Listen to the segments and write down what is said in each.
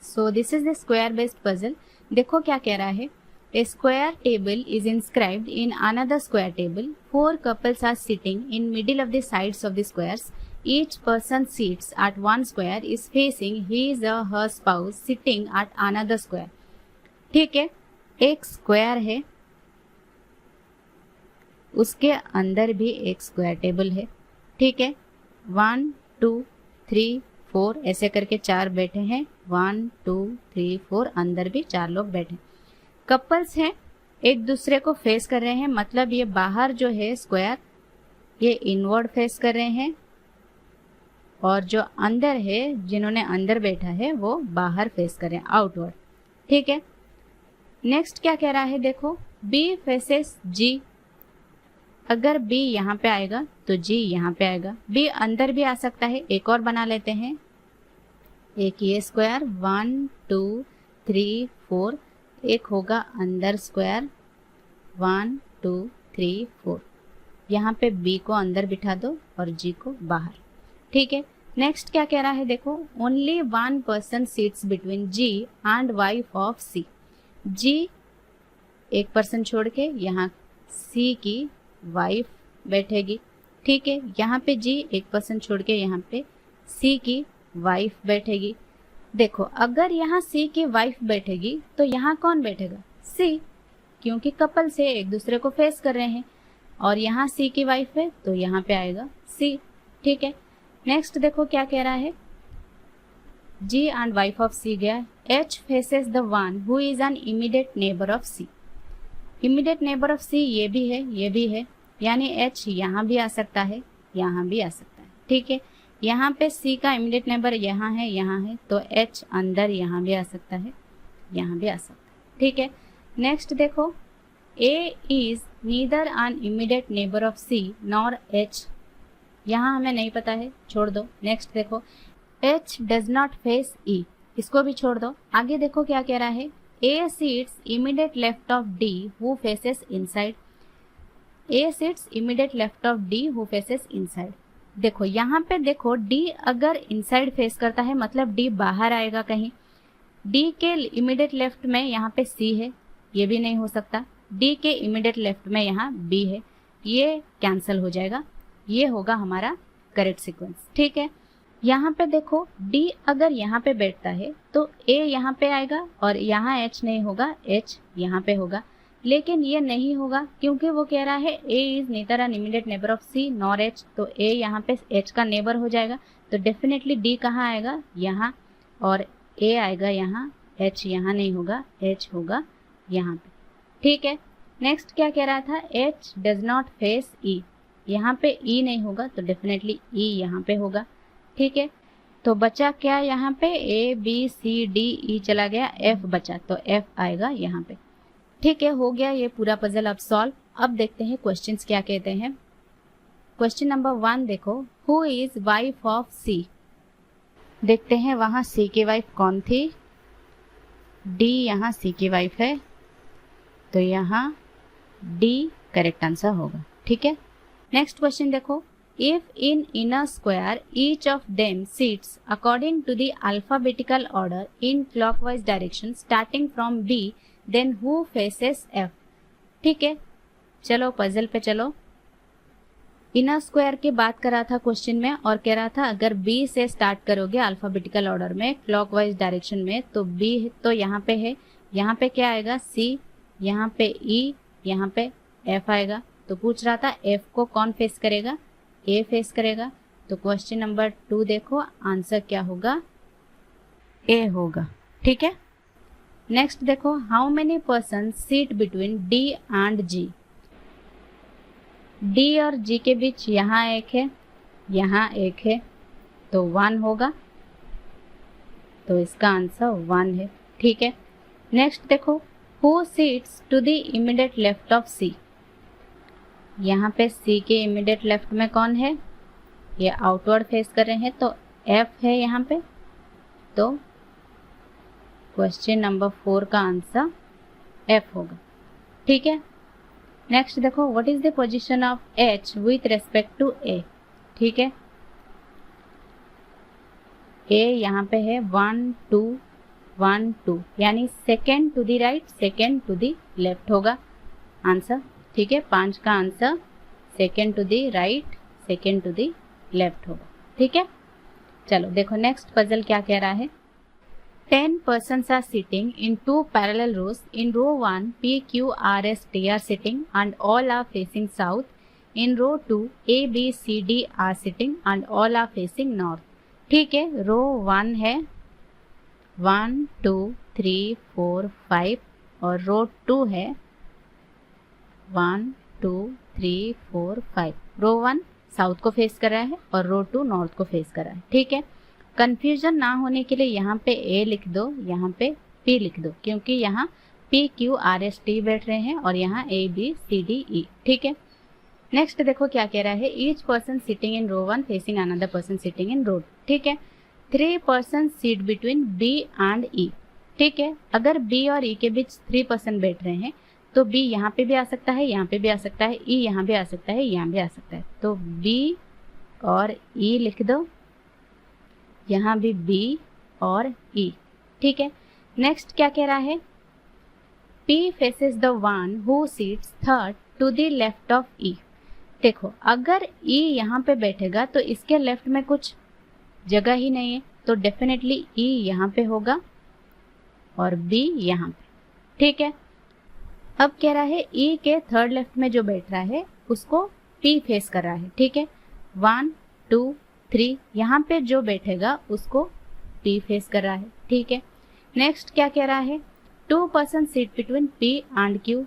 So this is the square based puzzle. देखो क्या कह रहा है, a square table is inscribed in another square table, 4 couples are sitting in middle of the sides of the squares, each person sits at one square is facing his or her spouse sitting at another square। ठीक है, एक square है, उसके अंदर भी एक square table है। ठीक है, 1 2 3 4 ऐसे करके 4 बैठे हैं, 1 2 3 4, अंदर भी 4 लोग बैठे। कपल्स हैं, एक दूसरे को फेस कर रहे हैं, मतलब ये बाहर जो है स्क्वायर ये इनवर्ड फेस कर रहे हैं, और जो अंदर है जिन्होंने अंदर बैठा है वो बाहर फेस कर रहे हैं, आउटवर्ड। ठीक है, नेक्स्ट क्या कह रहा है, देखो बी फेसेस जी। अगर बी यहाँ पे आएगा तो जी यहाँ पे आएगा। बी अंदर भी आ सकता है, एक और बना लेते हैं, एक ये स्क्वायर 1 2 3 4, एक होगा अंदर स्क्वायर 1 2 3 4। यहाँ पे बी को अंदर बिठा दो और जी को बाहर। ठीक है, नेक्स्ट क्या कह रहा है, देखो only 1 person seats between G and wife of C. G एक पर्सन छोड़ के यहाँ सी की वाइफ बैठेगी। ठीक है, यहाँ पे जी एक पर्सन छोड़ के यहाँ पे सी की वाइफ बैठेगी। देखो अगर यहाँ सी की वाइफ बैठेगी तो यहाँ कौन बैठेगा, सी, क्योंकि कपल से एक दूसरे को फेस कर रहे हैं, और यहाँ सी की वाइफ है तो यहाँ पे आएगा सी। ठीक है, नेक्स्ट देखो क्या कह रहा है, G and wife of C गया, H faces the one who is an immediate neighbour of C. Immediate neighbour of C ये भी है, ये भी है, यानी एच यहाँ भी आ सकता है, यहाँ भी आ सकता है। ठीक है, यहाँ पे सी का इमीडिएट नेबर यहाँ है, तो एच अंदर यहाँ भी आ सकता है, यहाँ भी आ सकता है। ठीक है, नेक्स्ट देखो A is neither an immediate neighbour of C nor H. यहाँ हमें नहीं पता है, छोड़ दो। नेक्स्ट देखो H does not face E, इसको भी छोड़ दो। आगे देखो क्या कह रहा है, A seats immediate left of D who faces inside. A seats immediate left of D who faces inside. देखो यहाँ पे देखो डी अगर इनसाइड फेस करता है मतलब डी बाहर आएगा कहीं। डी के इमीडिएट लेफ्ट में यहाँ पे सी है, ये भी नहीं हो सकता। डी के इमीडिएट लेफ्ट में यहाँ बी है, ये कैंसिल हो जाएगा, ये होगा हमारा करेक्ट सीक्वेंस। ठीक है, यहाँ पे देखो डी अगर यहाँ पे बैठता है तो ए यहाँ पे आएगा और यहाँ एच नहीं होगा, एच यहाँ पे होगा, लेकिन ये नहीं होगा क्योंकि वो कह रहा है A is neither an immediate neighbour of C nor H, तो ए यहाँ पे एच का नेबर हो जाएगा, तो डेफिनेटली डी कहाँ आएगा, यहाँ, और ए आएगा यहाँ, एच यहाँ नहीं होगा, एच होगा यहाँ पे। ठीक है, नेक्स्ट क्या कह रहा था, एच डज नॉट फेस ई, यहाँ पे ई नहीं होगा तो डेफिनेटली ई यहाँ पे होगा। ठीक है, तो बचा क्या यहाँ पे, ए बी सी डी ई चला गया, एफ बचा, तो एफ आएगा यहाँ पे। ठीक है, हो गया ये पूरा पजल अब सॉल्व। अब देखते हैं क्वेश्चंस क्या कहते हैं। क्वेश्चन नंबर 1 देखो, हु इज वाइफ ऑफ सी। देखते हैं वहां सी की वाइफ कौन थी, डी यहाँ सी की वाइफ है, तो यहाँ डी करेक्ट आंसर होगा। ठीक है, नेक्स्ट क्वेश्चन देखो, if in inner square each of them sits according to the alphabetical order in clockwise direction starting from B, then who faces F. ठीक है, चलो पजल पे चलो। इनर स्क्वायर की बात कर रहा था क्वेश्चन में और कह रहा था अगर बी से स्टार्ट करोगे अल्फाबेटिकल ऑर्डर में क्लॉकवाइज डायरेक्शन में, तो बी तो यहाँ पे है, यहाँ पे क्या आएगा, सी, यहाँ पे ई, यहाँ पे एफ आएगा। तो पूछ रहा था एफ को कौन फेस करेगा, ए फेस करेगा, तो क्वेश्चन नंबर 2 देखो आंसर क्या होगा, ए होगा। ठीक है, नेक्स्ट देखो, how many person seat between D and G. D और जी के बीच यहाँ एक है, यहाँ एक है, तो 1 होगा, तो इसका आंसर 1 है। ठीक है, नेक्स्ट देखो, who seats to the immediate left of C. यहाँ पे सी के इमीडिएट लेफ्ट में कौन है, ये आउटवर्ड फेस कर रहे हैं, तो एफ है यहाँ पे, तो क्वेश्चन नंबर 4 का आंसर एफ होगा। ठीक है, नेक्स्ट देखो, what is the position of H with respect to A. ठीक है, ए यहाँ पे है 1 2 1 2, यानी second to the right second to the left होगा आंसर। ठीक है, 5 का answer second to the right second to the left होगा। ठीक है, चलो देखो नेक्स्ट पजल क्या कह रहा है। 10 persons are sitting in 2 parallel rows. In row 1, P, Q, R, S, T are sitting and all are facing south. In row 2, A, B, C, D are sitting and all are facing north. ठीक है, रो 1 है 1 2 3 4 5 और रो 2 है 1 2 3 4 5। रो 1 south को face कर रहा है और रो 2 नॉर्थ को फेस कर रहा है। ठीक है, कंफ्यूजन ना होने के लिए यहाँ पे ए लिख दो, यहाँ पे पी लिख दो, क्योंकि यहाँ P Q R S T बैठ रहे हैं और यहाँ ए बी सी डी ई। ठीक है, नेक्स्ट देखो क्या कह रहा है। Each person sitting in row 1 facing another person sitting in row 2। ठीक है, 3 person seat between B and E. ठीक है, अगर बी और ई के बीच 3 पर्सन बैठ रहे हैं तो बी यहाँ पे भी आ सकता है, यहाँ पे भी आ सकता है, ई यहाँ भी आ सकता है, यहाँ भी आ सकता है। तो बी और ई लिख दो, यहाँ भी बी और ई। ठीक है, नेक्स्ट क्या कह रहा है। P faces the one who sits third to the left of E। देखो अगर E यहाँ पे बैठेगा तो इसके लेफ्ट में कुछ जगह ही नहीं है, तो डेफिनेटली E यहाँ पे होगा और B यहाँ पे। ठीक है, अब कह रहा है E के थर्ड लेफ्ट में जो बैठ रहा है उसको P फेस कर रहा है। ठीक है, 1 2 3 यहाँ पे जो बैठेगा उसको P फेस कर रहा है। ठीक है, नेक्स्ट क्या कह रहा है। 2 person seat between P and Q।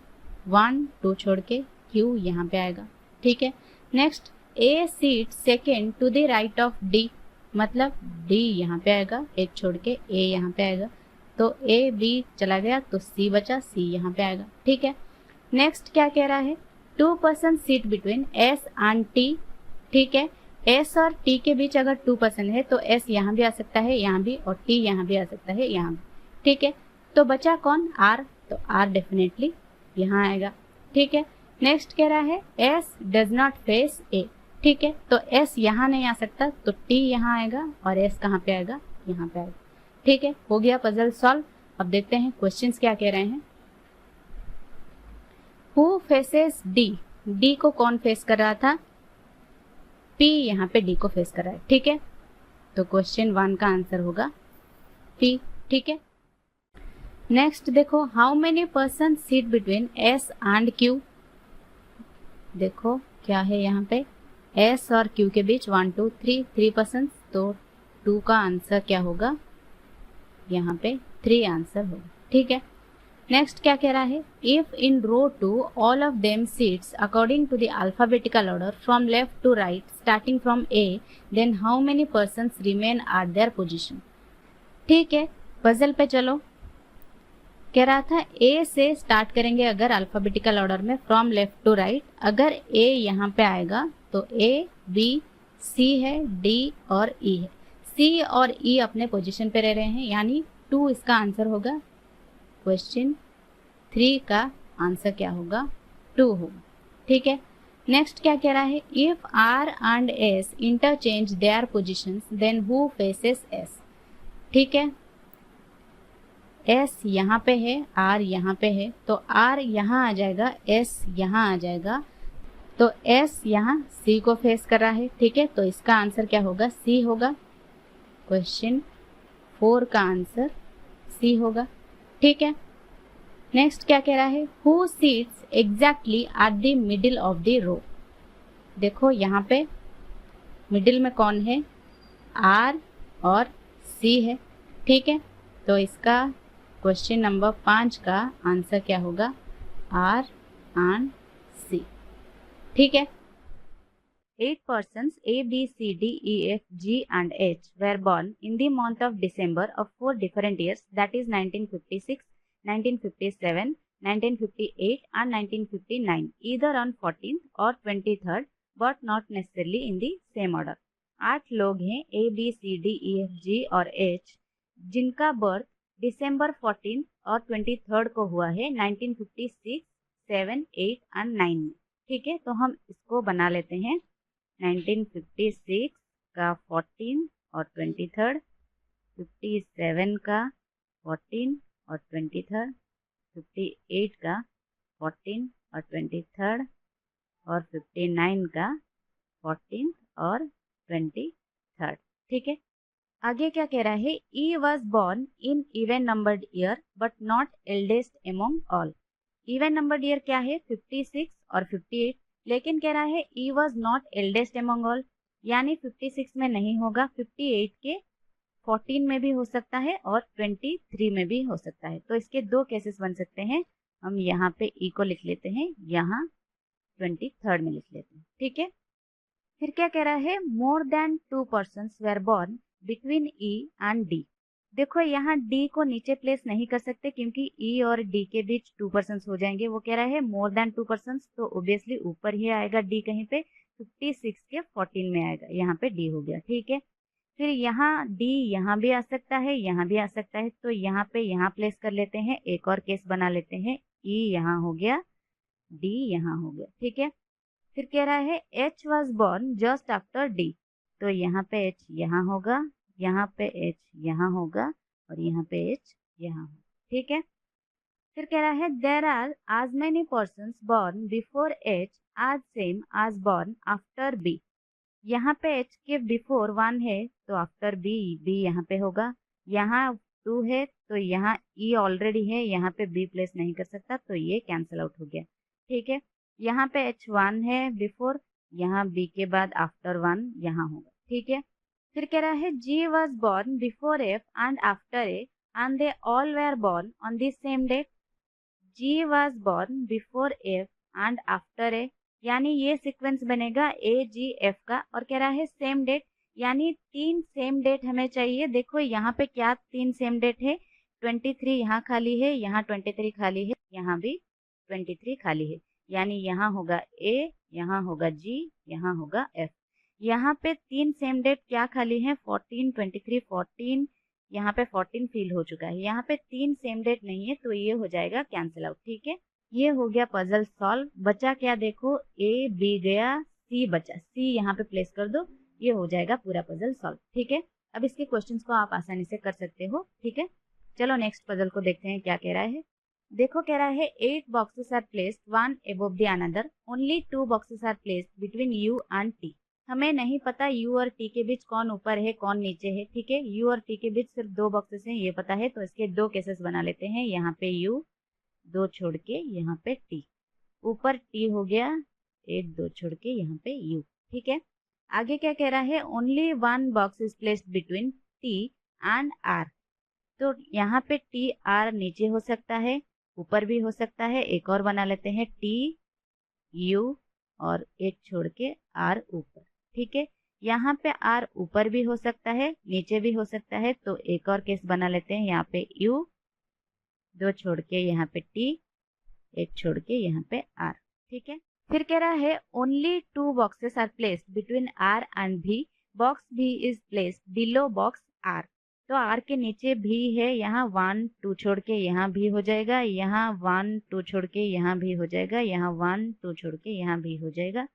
1 2 छोड़ के Q यहाँ पे आएगा। ठीक है, next A sit second to the right of D, मतलब D यहाँ पे आएगा, एक छोड़ के A यहाँ पे आएगा, तो A B चला गया तो C बचा, C यहाँ पे आएगा। ठीक है, नेक्स्ट क्या कह रहा है। 2 person seat between S and T। ठीक है, S और T के बीच अगर 2 पर्सन है तो S यहाँ भी आ सकता है, यहाँ भी, और T यहाँ भी आ सकता है, यहाँ भी। ठीक है, तो बचा कौन, R, तो R डेफिनेटली यहाँ आएगा। ठीक है, नेक्स्ट कह रहा है S does not face A। ठीक है, तो S यहाँ नहीं आ सकता तो T यहाँ आएगा और S कहाँ पे आएगा, यहाँ पे आएगा। ठीक है, हो गया पजल सॉल्व। अब देखते हैं क्वेश्चंस क्या कह रहे हैं। हु फेसेस D, D को कौन फेस कर रहा था, P यहाँ पे D को फेस कर रहा है। ठीक है, तो क्वेश्चन 1 का आंसर होगा P। ठीक है, नेक्स्ट देखो how many person seat between S and Q। देखो क्या है यहाँ पे, S और Q के बीच 1 2 3 पर्सन, तो 2 का आंसर क्या होगा, यहाँ पे 3 आंसर होगा। ठीक है, नेक्स्ट क्या कह रहा है। If in row 2 all of them sits according to the alphabetical order from left to right starting from A, then how many person remain at their position. ठीक है, पजल पे चलो। कह रहा था A से स्टार्ट करेंगे अगर अल्फाबेटिकल ऑर्डर में फ्रॉम लेफ्ट टू राइट। अगर A यहाँ पे आएगा तो A B C है, D और E है। C और E अपने पोजीशन पे रह रहे हैं, यानी 2 इसका आंसर होगा। क्वेश्चन 3 का आंसर क्या होगा, 2 होगा। ठीक है, नेक्स्ट क्या कह रहा है। If R and S interchange their position then who faces S। ठीक है, S यहाँ पे है, R यहाँ पे है, तो R यहाँ आ जाएगा, S यहाँ आ जाएगा, तो S यहाँ C को फेस कर रहा है। ठीक है, तो इसका आंसर क्या होगा, C होगा। क्वेश्चन 4 का आंसर C होगा। ठीक है, नेक्स्ट क्या कह रहा है। Who sits exactly at the middle of the row. देखो यहाँ पे मिडिल में कौन है, R और C है। ठीक है, तो इसका क्वेश्चन नंबर 5 का आंसर क्या होगा, R एंड C। ठीक है, 8 persons A, B, C, D, E, F, G and H were born in the month of December of 4 different years, that is 1956, 1957, 1958 and 1959, either on 14th or 23rd but not necessarily in the same order। 8 लोग हैं A, B, C, D, E, F, G और H जिनका birth दिसंबर 14 और 23 को हुआ है 1956, 7, 8 and 9 में। ठीक है, तो हम इसको बना लेते हैं। 1956 का 14 और 23, 57 का 14 और 23, 58 का 14 और 23 और 59 का 14 और 23। ठीक है, आगे क्या कह रहा है, E was born in even numbered year but not eldest among all. Even numbered year क्या है, 56 और 58, लेकिन कह रहा है E was not eldest among all, यानी 56 में नहीं होगा, 58 के 14 में भी हो सकता है और 23 में भी हो सकता है। तो इसके दो केसेस बन सकते हैं। हम यहाँ पे ई को लिख लेते हैं, यहाँ 23 में लिख लेते हैं। ठीक है, फिर क्या कह रहा है, more than 2 persons were born between E and D। देखो यहाँ D को नीचे प्लेस नहीं कर सकते क्योंकि E और D के बीच 2 persons हो जाएंगे। वो कह रहा है मोर देन 2 persons, तो ओब्वियसली ऊपर ही आएगा D कहीं पे, 56 के 14 में आएगा, यहाँ पे D हो गया। ठीक है, फिर यहाँ D यहाँ भी आ सकता है, यहाँ भी आ सकता है, तो यहाँ पे यहाँ प्लेस कर लेते हैं। एक और केस बना लेते हैं, E यहाँ हो गया, D यहाँ हो गया। ठीक है, फिर कह रहा है H was born just after D, तो यहाँ पे H यहाँ होगा, यहाँ पे H यहाँ होगा और यहाँ पे H यहाँ होगा। ठीक है, फिर कह रहा है there are as many persons born before H as same as born after B। यहाँ पे H के बिफोर 1 है तो आफ्टर B, B यहाँ पे होगा। यहाँ 2 है तो यहाँ E ऑलरेडी है, यहाँ पे B प्लेस नहीं कर सकता, तो ये कैंसिल आउट हो गया। ठीक है, यहाँ पे H1 है बिफोर, यहाँ B के बाद आफ्टर 1 यहाँ होगा। ठीक है, फिर कह रहा है G was born before F and after A and they all were born on the same date। G was born before F and after A, यानी ये सीक्वेंस बनेगा AGF का, और कह रहा है सेम डेट, यानी 3 सेम डेट हमें चाहिए। देखो यहाँ पे क्या 3 सेम डेट है, 23 यहाँ खाली है, यहाँ 23 खाली है, यहाँ भी 23 खाली है, यानी यहाँ होगा A, यहाँ होगा G, यहाँ होगा F। यहाँ पे 3 सेम डेट क्या खाली है, 14, 23, 14, यहाँ पे 14 फिल हो चुका है, यहाँ पे 3 सेम डेट नहीं है, तो ये हो जाएगा कैंसिल आउट। ठीक है, ये हो गया पजल सॉल्व। बचा क्या, देखो A B गया, C बचा, C यहाँ पे प्लेस कर दो, ये हो जाएगा पूरा पजल सॉल्व। ठीक है, अब इसके क्वेश्चंस को आप आसानी से कर सकते हो। ठीक है, चलो नेक्स्ट पजल को देखते हैं क्या कह रहा है। देखो कह रहा है 8 boxes are placed one above the another, only 2 boxes are placed between U and T। हमें नहीं पता U और T के बीच कौन ऊपर है कौन नीचे है। ठीक है, U और T के बीच सिर्फ 2 बॉक्सेस हैं ये पता है, तो इसके 2 केसेस बना लेते हैं। यहाँ पे U, 2 छोड़ के यहाँ पे T, ऊपर T हो गया, 1 2 छोड़ के यहाँ पे U। ठीक है, आगे क्या कह रहा है, only 1 box is placed between T and R। तो यहाँ पे T R नीचे हो सकता है, ऊपर भी हो सकता है। एक और बना लेते हैं, T U और एक छोड़ के R ऊपर। ठीक है, यहाँ पे R ऊपर भी हो सकता है, नीचे भी हो सकता है, तो एक और केस बना लेते हैं। यहाँ पे U, 2 छोड़ के यहाँ पे T, 1 छोड़ के यहाँ पे R। ठीक है, फिर कह रहा है only 2 boxes are placed between R and V, box B is placed below box R। तो R के नीचे भी है, यहाँ 1 2 छोड़ के यहाँ भी हो जाएगा, यहाँ 1 2 छोड़ के यहाँ भी हो जाएगा, यहाँ 1 2 छोड़ के यहाँ भी हो जाएगा,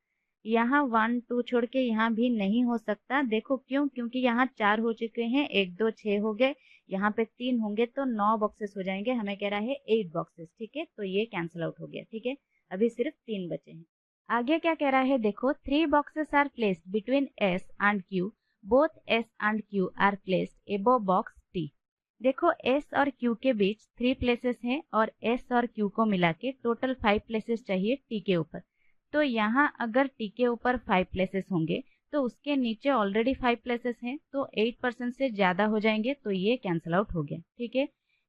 यहाँ 1 2 छोड़ के यहाँ भी नहीं हो सकता। देखो क्यों, क्योंकि यहाँ 4 हो चुके हैं, 1 2 6 हो गए, यहाँ पे 3 होंगे तो 9 बॉक्सेस हो जाएंगे। हमें कह रहा है 8 बॉक्सेस। ठीक है, तो ये कैंसिल आउट हो गया। ठीक है, अभी सिर्फ 3 बचे हैं। आगे क्या कह रहा है, देखो 3 boxes are placed between S and Q, both S and Q are placed above box T। देखो S और Q के बीच 3 प्लेसेस हैं और S और Q को मिला के टोटल 5 प्लेसेस चाहिए T के ऊपर। तो यहाँ अगर T के ऊपर 5 प्लेसेस होंगे तो उसके नीचे ऑलरेडी 5 प्लेसेस हैं, तो 8% से ज्यादा हो जाएंगे, तो ये कैंसिल आउट हो गया। ठीक है,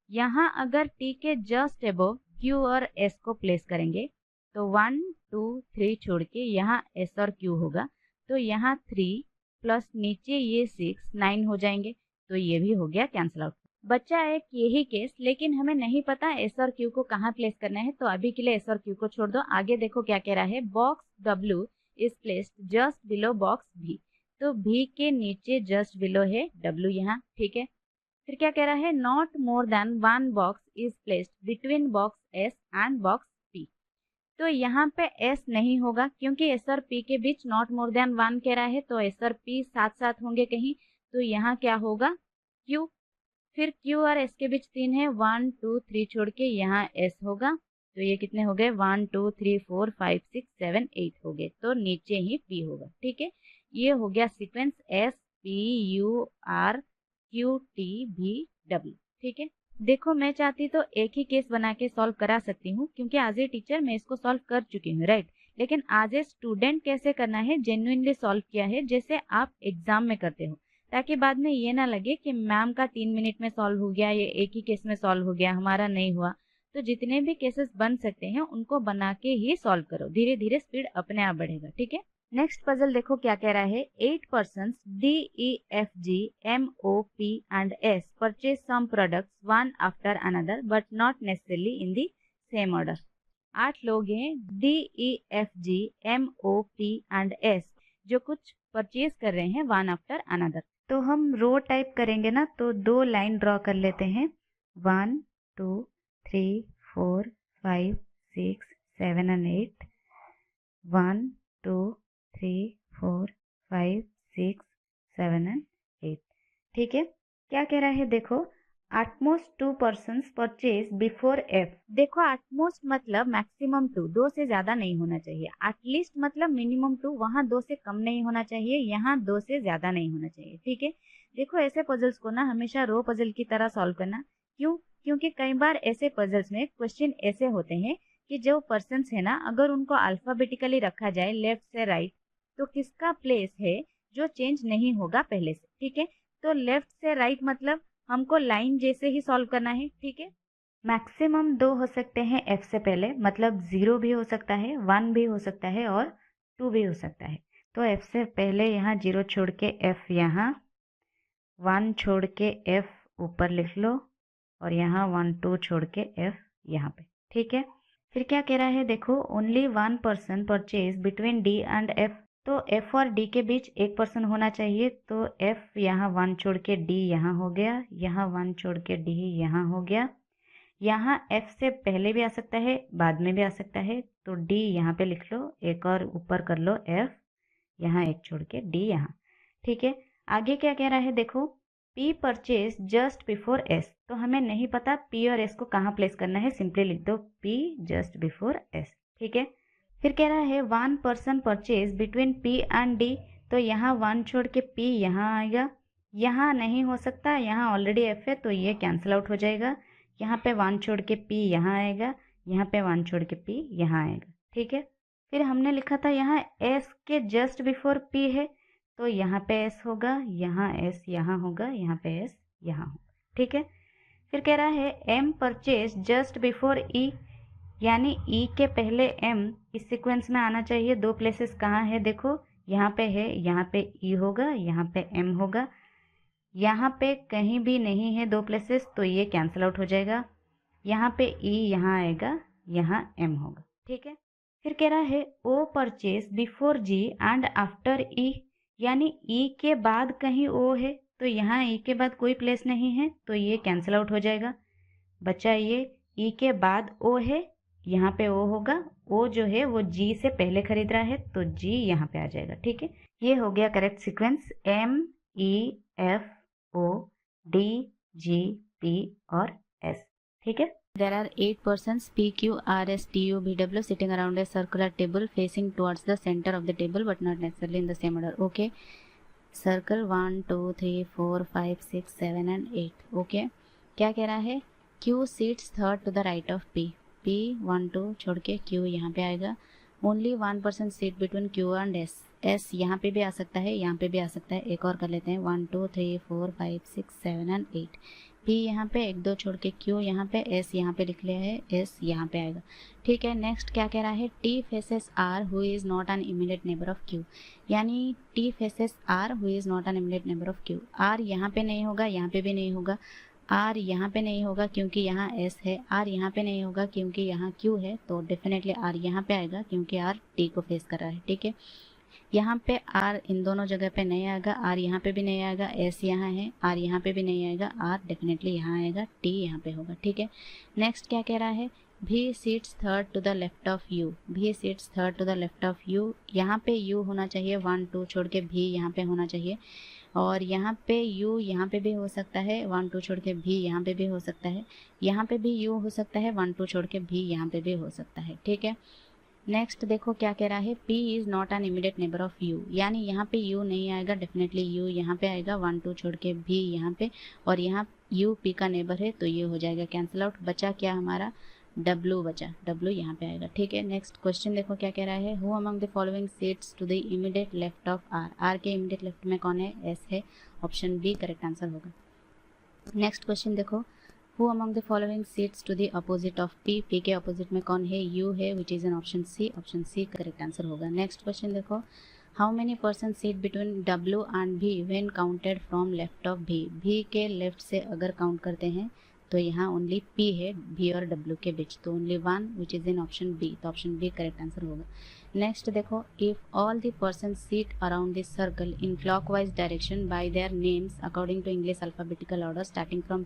यहाँ अगर T के जस्ट एबव Q और S को प्लेस करेंगे तो 1 2 3 छोड़ के यहाँ S और Q होगा, तो यहाँ 3 प्लस नीचे ये 6 9 हो जाएंगे, तो ये भी हो गया कैंसिल आउट। बच्चा एक यही केस, लेकिन हमें नहीं पता S और Q को कहाँ प्लेस करना है, तो अभी के लिए S और Q को छोड़ दो। आगे देखो क्या कह रहा है, box W is placed just below box V। तो V के नीचे जस्ट बिलो है W यहाँ। ठीक है, फिर क्या कह रहा है, not more than 1 box is placed between box S and box P। तो यहाँ पे S नहीं होगा क्योंकि S और P के बीच नॉट मोर देन 1 कह रहा है, तो S और P साथ साथ होंगे कहीं, तो यहाँ क्या होगा Q। फिर Q और S के बीच 3 है, 1 2 3 छोड़ के यहाँ S होगा, तो ये कितने हो गए 1 2 3 4 5 6 7 8 हो गए, तो नीचे ही P होगा। ठीक है, ये हो गया sequence S P U R Q T V W। ठीक है, देखो मैं चाहती तो एक ही केस बना के सॉल्व करा सकती हूँ, क्योंकि आज ए टीचर मैं इसको सॉल्व कर चुकी हूँ, राइट। लेकिन आज ए स्टूडेंट कैसे करना है, जेन्युइनली सॉल्व किया है जैसे आप एग्जाम में करते हो, ताकि बाद में ये ना लगे कि मैम का 3 मिनट में सॉल्व हो गया, ये एक ही केस में सॉल्व हो गया, हमारा नहीं हुआ। तो जितने भी केसेस बन सकते हैं उनको बना के ही सॉल्व करो, धीरे धीरे स्पीड अपने आप बढ़ेगा। ठीक है, नेक्स्ट पजल देखो क्या कह रहा है। 8 persons D E F G M O P and S purchase some products one after another but not necessarily in the same order। 8 लोग हैं D E F G M O P and S जो कुछ purchase कर रहे हैं one after another. तो हम रो type करेंगे ना, तो 2 लाइन ड्रॉ कर लेते हैं, 1 2 3 4 5 6 7 and 8, 1 2 3 4 5 6 7 and 8। ठीक है, क्या कह रहा है देखो, at most 2 persons purchase before F. देखो एटमोस्ट मतलब मैक्सिमम 2, 2 से ज्यादा नहीं होना चाहिए। एटलीस्ट मतलब मिनिमम 2, वहां 2 से कम नहीं होना चाहिए, यहाँ 2 से ज्यादा नहीं होना चाहिए। ठीक है, देखो ऐसे पजल्स को ना हमेशा रो पजल की तरह सॉल्व करना। क्यों? क्योंकि कई बार ऐसे पजल्स में क्वेश्चन ऐसे होते हैं कि जो पर्सन्स है ना, अगर उनको अल्फाबेटिकली रखा जाए लेफ्ट से राइट, तो किसका प्लेस है जो चेंज नहीं होगा पहले से। ठीक है, तो लेफ्ट से राइट मतलब हमको लाइन जैसे ही सॉल्व करना है। ठीक है, मैक्सिमम 2 हो सकते हैं एफ से पहले, मतलब 0 भी हो सकता है, 1 भी हो सकता है और 2 भी हो सकता है। तो एफ से पहले यहाँ 0 छोड़ के एफ, यहाँ 1 छोड़ के एफ ऊपर लिख लो, और यहाँ 1 2 छोड़ के एफ यहाँ पे। ठीक है, फिर क्या कह रहा है देखो, only 1 person purchase between D and F. तो एफ और डी के बीच एक पर्सन होना चाहिए, तो एफ यहाँ 1 छोड़ के डी यहाँ हो गया, यहाँ 1 छोड़ के डी यहाँ हो गया, यहाँ एफ से पहले भी आ सकता है बाद में भी आ सकता है, तो डी यहाँ पे लिख लो, एक और ऊपर कर लो एफ, यहाँ एक छोड़ के डी यहाँ। ठीक है, आगे क्या कह रहा है देखो, P purchase just before S। तो हमें नहीं पता P और S को कहाँ प्लेस करना है, सिंपली लिख दो P जस्ट बिफोर S। ठीक है, फिर कह रहा है 1 person purchase between P and D। तो यहाँ 1 छोड़ के P यहाँ आएगा, यहाँ नहीं हो सकता, यहाँ ऑलरेडी F है तो ये कैंसिल आउट हो जाएगा। यहाँ पे 1 छोड़ के P यहाँ आएगा, यहाँ पे 1 छोड़ के P यहाँ आएगा। ठीक है, फिर हमने लिखा था यहाँ S के जस्ट बिफोर P है, तो यहाँ पे S होगा, यहाँ S यहाँ होगा, यहाँ पे S यहाँ होगा। ठीक है, फिर कह रहा है M purchase just before E, यानी E के पहले M इस सीक्वेंस में आना चाहिए। 2 प्लेसेस कहाँ है देखो, यहाँ पे है, यहाँ पे E होगा, यहाँ पे M होगा, यहाँ पे कहीं भी नहीं है 2 प्लेसेस, तो ये कैंसिल आउट हो जाएगा। यहाँ पे E यहाँ आएगा, यहाँ M होगा। ठीक है, फिर कह रहा है O purchase before G and after E, यानी E के बाद कहीं O है, तो यहाँ E के बाद कोई प्लेस नहीं है, तो ये कैंसिल आउट हो जाएगा। बचा ये E के बाद O है, यहाँ पे O होगा, O जो है वो G से पहले खरीद रहा है, तो G यहाँ पे आ जाएगा। ठीक है, ये हो गया correct sequence M E F O D G P और S। ठीक है, There are 8 persons P Q R S T U V W sitting around a circular table facing towards the center of the table but not necessarily in the same order. Okay, circle 1 2 3 4 5 6 7 and 8। Okay, क्या कह रहा है, Q sits third to the right of P। P 1 2 छोड़ के Q यहाँ पे आएगा। Only 1 person sit between Q and S। S यहाँ पे भी आ सकता है, यहाँ पे भी आ सकता है। एक और कर लेते हैं, 1 2 3 4 5 6 7 and 8। P यहाँ पे 1 2 छोड़ के Q यहाँ पे, S यहाँ पे लिख लिया है, S यहाँ पे आएगा। ठीक है, नेक्स्ट क्या कह रहा है, T faces R who is not an immediate neighbor of Q, यानी T faces R who is not an immediate neighbor of Q। R यहाँ पे नहीं होगा, यहाँ पे भी नहीं होगा, R यहाँ पे नहीं होगा क्योंकि यहाँ S है, R यहाँ पे नहीं होगा क्योंकि यहाँ Q है, तो डेफिनेटली R यहाँ पे आएगा क्योंकि R T को फेस कर रहा है। ठीक है, यहाँ पे R इन दोनों जगह पे नहीं आएगा, R यहाँ पे भी नहीं आएगा, S यहाँ है, R यहाँ पे भी नहीं आएगा, R डेफिनेटली यहाँ आएगा, T यहाँ पे होगा। ठीक है, नेक्स्ट क्या कह रहा है, V sits third to the left of U। V sits third to the left of U, यहाँ पे U होना चाहिए, 1 2 छोड़ के V यहाँ पे होना चाहिए। और यहाँ पे यू यहाँ पे भी हो सकता है, 1 2 छोड़ के भी यहाँ पे भी हो सकता है, यहाँ पे भी यू हो सकता है, 1 2 छोड़ के भी यहाँ पे भी हो सकता है। ठीक है, नेक्स्ट देखो क्या कह रहा है, P is not an immediate neighbour of U, यानी यहाँ पे U नहीं आएगा, डेफिनेटली U यहाँ पे आएगा, 1 2 छोड़ के भी यहाँ पे, और यहाँ U P का नेबर है तो ये हो जाएगा कैंसिल आउट। बचा क्या हमारा, W बचा, W यहाँ पे आएगा। ठीक है, नेक्स्ट क्वेश्चन देखो क्या कह रहा है, who among the following sits to the immediate left of R, R के इमीडिएट लेफ्ट में कौन है, S है, ऑप्शन बी करेक्ट आंसर होगा। नेक्स्ट क्वेश्चन देखो, who among the following sits to the opposite of P, P के opposite में कौन है, U है, which is an option C, option C correct answer होगा। नेक्स्ट क्वेश्चन देखो, how many person seat between W and V when counted from left of V, V के left से अगर काउंट करते हैं तो यहाँ ओनली P है V और W के बीच, तो only 1 which is in option B, तो ऑप्शन बी करेक्ट आंसर होगा। नेक्स्ट देखो, if all the person sit around this circle in clockwise direction by their names according to English alphabetical order starting from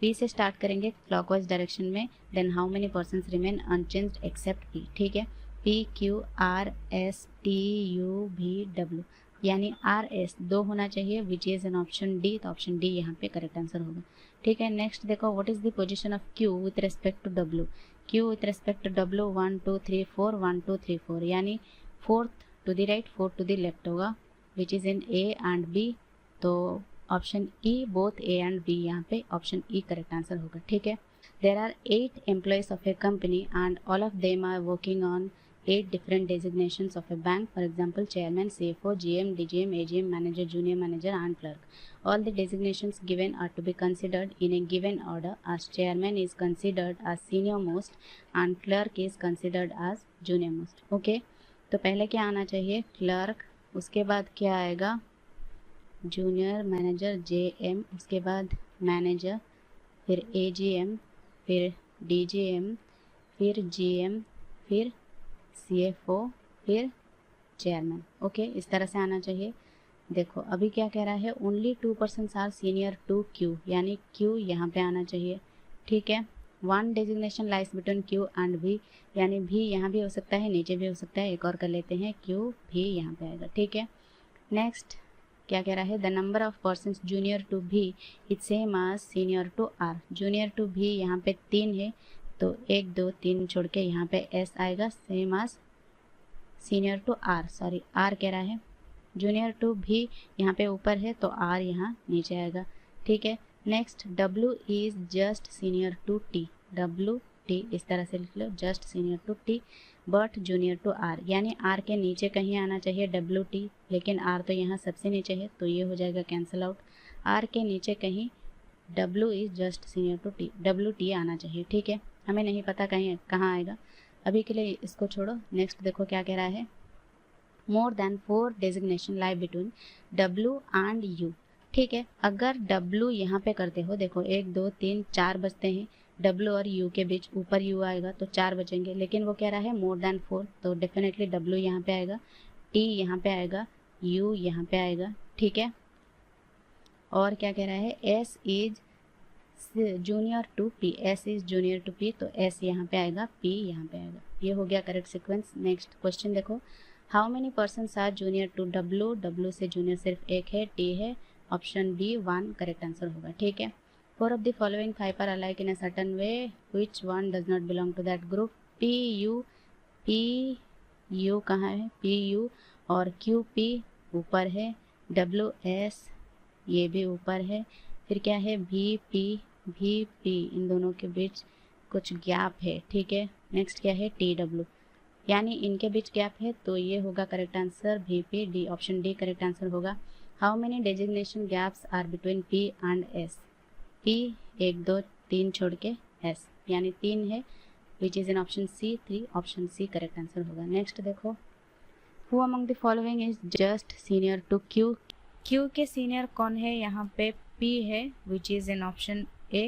P से start करेंगे clockwise direction में, then how many persons remain unchanged except P। ठीक है, P Q R S T U V W, यानी R S 2 होना चाहिए, which is an option D, तो option D यहाँ पे करेक्ट आंसर होगा। ठीक है, नेक्स्ट देखो, what is the position of Q with respect to W, Q with respect to W 1 2 3 4 1 2 3 4, यानी 4th to the right 4th to the left होगा, which is in A and B, तो option E both A and B, यहाँ पे option E correct answer होगा। ठीक है, there are 8 employees of a company and all of them are working on 8 different designations of a bank, for example chairman, CFO, GM, DGM, AGM, manager, junior manager and clerk. All the designations given are to be considered in a given order, as chairman is considered as senior most and clerk is considered as junior most. Okay, तो पहले क्या आना चाहिए, clerk, उसके बाद क्या आएगा, junior manager JM, उसके बाद मैनेजर, फिर AGM, फिर DGM, फिर GM, फिर CFO, फिर चेयरमैन। ओके, इस तरह से आना चाहिए। देखो अभी क्या कह रहा है, only 2 persons are senior to Q, यानी Q यहाँ पे आना चाहिए। ठीक है, 1 designation lies between Q and V, यानी V यहाँ भी हो सकता है, नीचे भी हो सकता है, एक और कर लेते हैं, Q भी यहाँ पे आएगा। ठीक है, नेक्स्ट क्या कह रहा है, the number of person junior to V is same as senior to R, junior to V यहाँ पे 3 है, तो 1 2 3 छोड़ के यहाँ पे S आएगा, same as senior to R, sorry R कह रहा है, जूनियर टू भी यहाँ पे ऊपर है तो R यहाँ नीचे आएगा। ठीक है, next W is just senior to T, W T इस तरह से लिख लो, just senior to T but junior to R, यानी R के नीचे कहीं आना चाहिए WT, लेकिन R तो यहाँ सबसे नीचे है तो ये हो जाएगा कैंसिल आउट। R के नीचे कहीं W is just senior to T, WT आना चाहिए। ठीक है, हमें नहीं पता कहीं कहाँ आएगा, अभी के लिए इसको छोड़ो। नेक्स्ट देखो क्या कह रहा है, मोर than 4 designation lie between W and U। ठीक है, अगर W यहाँ पे करते हो, देखो 1 2 3 4 बचते हैं, W और U के बीच ऊपर U आएगा तो 4 बचेंगे, लेकिन वो कह रहा है मोर देन 4, तो डेफिनेटली W यहाँ पे आएगा, T यहाँ पे आएगा, U यहाँ पे आएगा। ठीक है, और क्या कह रहा है, S is junior to P, S is junior to P, तो S यहाँ पे आएगा, P यहाँ पे आएगा। ये हो गया करेक्ट सीक्वेंस। नेक्स्ट क्वेश्चन देखो, how many persons are junior to W, W से जूनियर सिर्फ एक है, T है, ऑप्शन बी 1 करेक्ट आंसर होगा। ठीक है, 4 of the following 5 are alike in a certain way, which one does not belong to that group? PU कहाँ है, PU और QP ऊपर है, WS ये भी ऊपर है, फिर क्या है VP इन दोनों के बीच कुछ गैप है। ठीक है, नेक्स्ट क्या है TW, यानी इनके बीच गैप है, तो ये होगा correct answer VP, D option D correct answer होगा। How many designation gaps are between P and S, P 1 2 3 छोड़ के S, यानी 3 है, which is in option C 3, option C correct answer होगा। नेक्स्ट देखो, who among the following is just senior to Q, Q के सीनियर कौन है, यहाँ पे P है, which is in option A।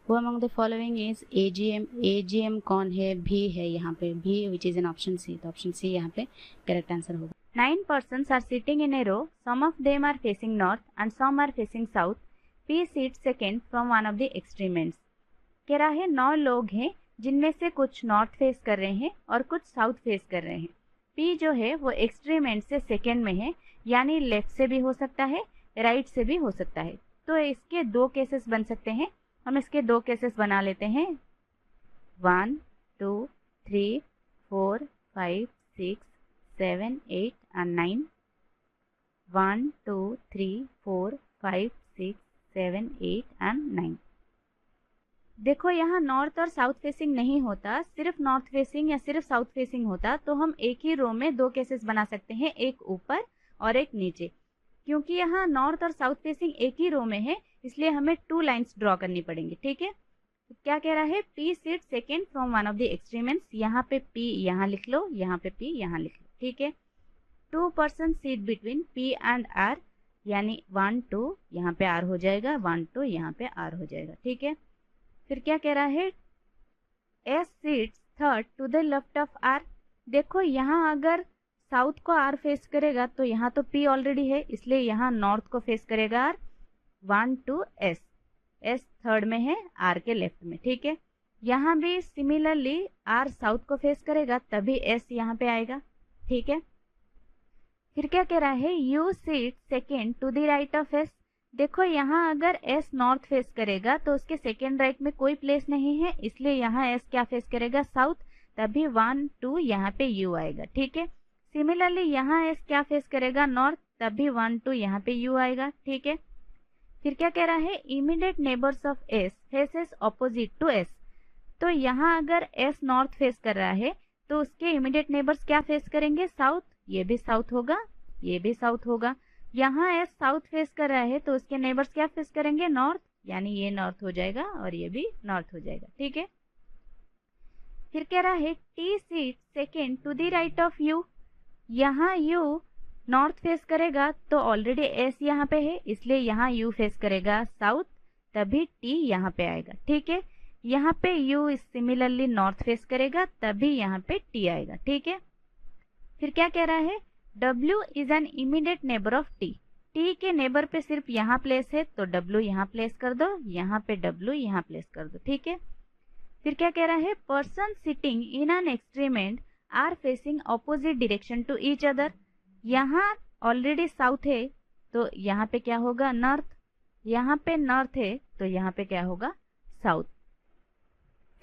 Who among the following is AGM, AGM कौन है, B है यहाँ पे, B which is in option C, तो ऑप्शन C यहाँ पे करेक्ट आंसर होगा। 9 persons are sitting in a row, some of them are facing north and some are facing south. P sits second from one of the extreme ends. कह रहा है 9 लोग हैं जिनमें से कुछ नॉर्थ फेस कर रहे हैं और कुछ साउथ फेस कर रहे हैं। P जो है वो एक्सट्रीम एंड से सेकेंड में है, यानी लेफ्ट से भी हो सकता है, राइट से भी हो सकता है। तो इसके दो केसेस बन सकते हैं। हम इसके दो केसेस बना लेते हैं। 1 2 3 4 5 6 7 8 and 9। 1 2 3 4 5 6 7 8 and 9। देखो यहाँ नॉर्थ और साउथ फेसिंग नहीं होता, सिर्फ नॉर्थ फेसिंग या सिर्फ साउथ फेसिंग होता तो हम एक ही रो में दो केसेस बना सकते हैं, एक ऊपर और एक नीचे। क्योंकि यहाँ नॉर्थ और साउथ फेसिंग एक ही रो में है, इसलिए हमें 2 लाइंस ड्रॉ करनी पड़ेंगी। ठीक है, तो क्या कह रहा है, P seat second from one of the extreme ends. यहाँ पे P यहाँ लिख लो, यहाँ पे P यहाँ लिख लो। ठीक है, 2 person seat between P and R, यानी 1 2 यहाँ पे R हो जाएगा, 1 2 यहाँ पे R हो जाएगा। ठीक है, फिर क्या कह रहा है, S seats third to the left of R। देखो यहाँ अगर साउथ को R फेस करेगा तो यहाँ तो P ऑलरेडी है, इसलिए यहाँ नॉर्थ को फेस करेगा R। 1 2 S, S थर्ड में है, R के लेफ्ट में। ठीक है, यहाँ भी सिमिलरली R साउथ को फेस करेगा, तभी S यहाँ पे आएगा। ठीक है, फिर क्या कह रहा है, U seat second to the right of S। देखो यहाँ अगर S नॉर्थ फेस करेगा तो उसके सेकेंड राइट में कोई प्लेस नहीं है, इसलिए यहाँ S क्या फेस करेगा, साउथ, तभी 1 2 यहाँ पे U आएगा। ठीक है, सिमिलरली यहाँ S क्या फेस करेगा, नॉर्थ, तभी 1 2 यहाँ पे U आएगा। ठीक है, फिर क्या कह रहा है, immediate neighbours of S faces opposite to S। तो यहाँ अगर S नॉर्थ फेस कर रहा है तो उसके इमीडिएट नेबर्स क्या फेस करेंगे, साउथ, ये भी साउथ होगा, ये भी साउथ होगा। यहाँ S साउथ फेस कर रहा है तो उसके नेबर्स क्या फेस करेंगे, नॉर्थ, यानी ये नॉर्थ हो जाएगा और ये भी नॉर्थ हो जाएगा। ठीक है, फिर कह रहा है, T seat second to the right of U। यहाँ U नॉर्थ फेस करेगा तो ऑलरेडी S यहाँ पे है, इसलिए यहाँ U फेस करेगा साउथ, तभी T यहाँ पे आएगा। ठीक है, यहाँ पे U सिमिलरली नॉर्थ फेस करेगा, तभी यहाँ पे T आएगा। ठीक है, फिर क्या कह रहा है, W is an immediate neighbour of T। T के नेबर पे सिर्फ यहाँ प्लेस है तो W यहाँ प्लेस कर दो, यहाँ पे W यहाँ प्लेस कर दो। ठीक है, फिर क्या कह रहा है, person sitting in an extreme end are facing opposite direction to each other. यहाँ ऑलरेडी साउथ है तो यहाँ पे क्या होगा, नॉर्थ, यहाँ पे नॉर्थ है तो यहाँ पे क्या होगा, साउथ।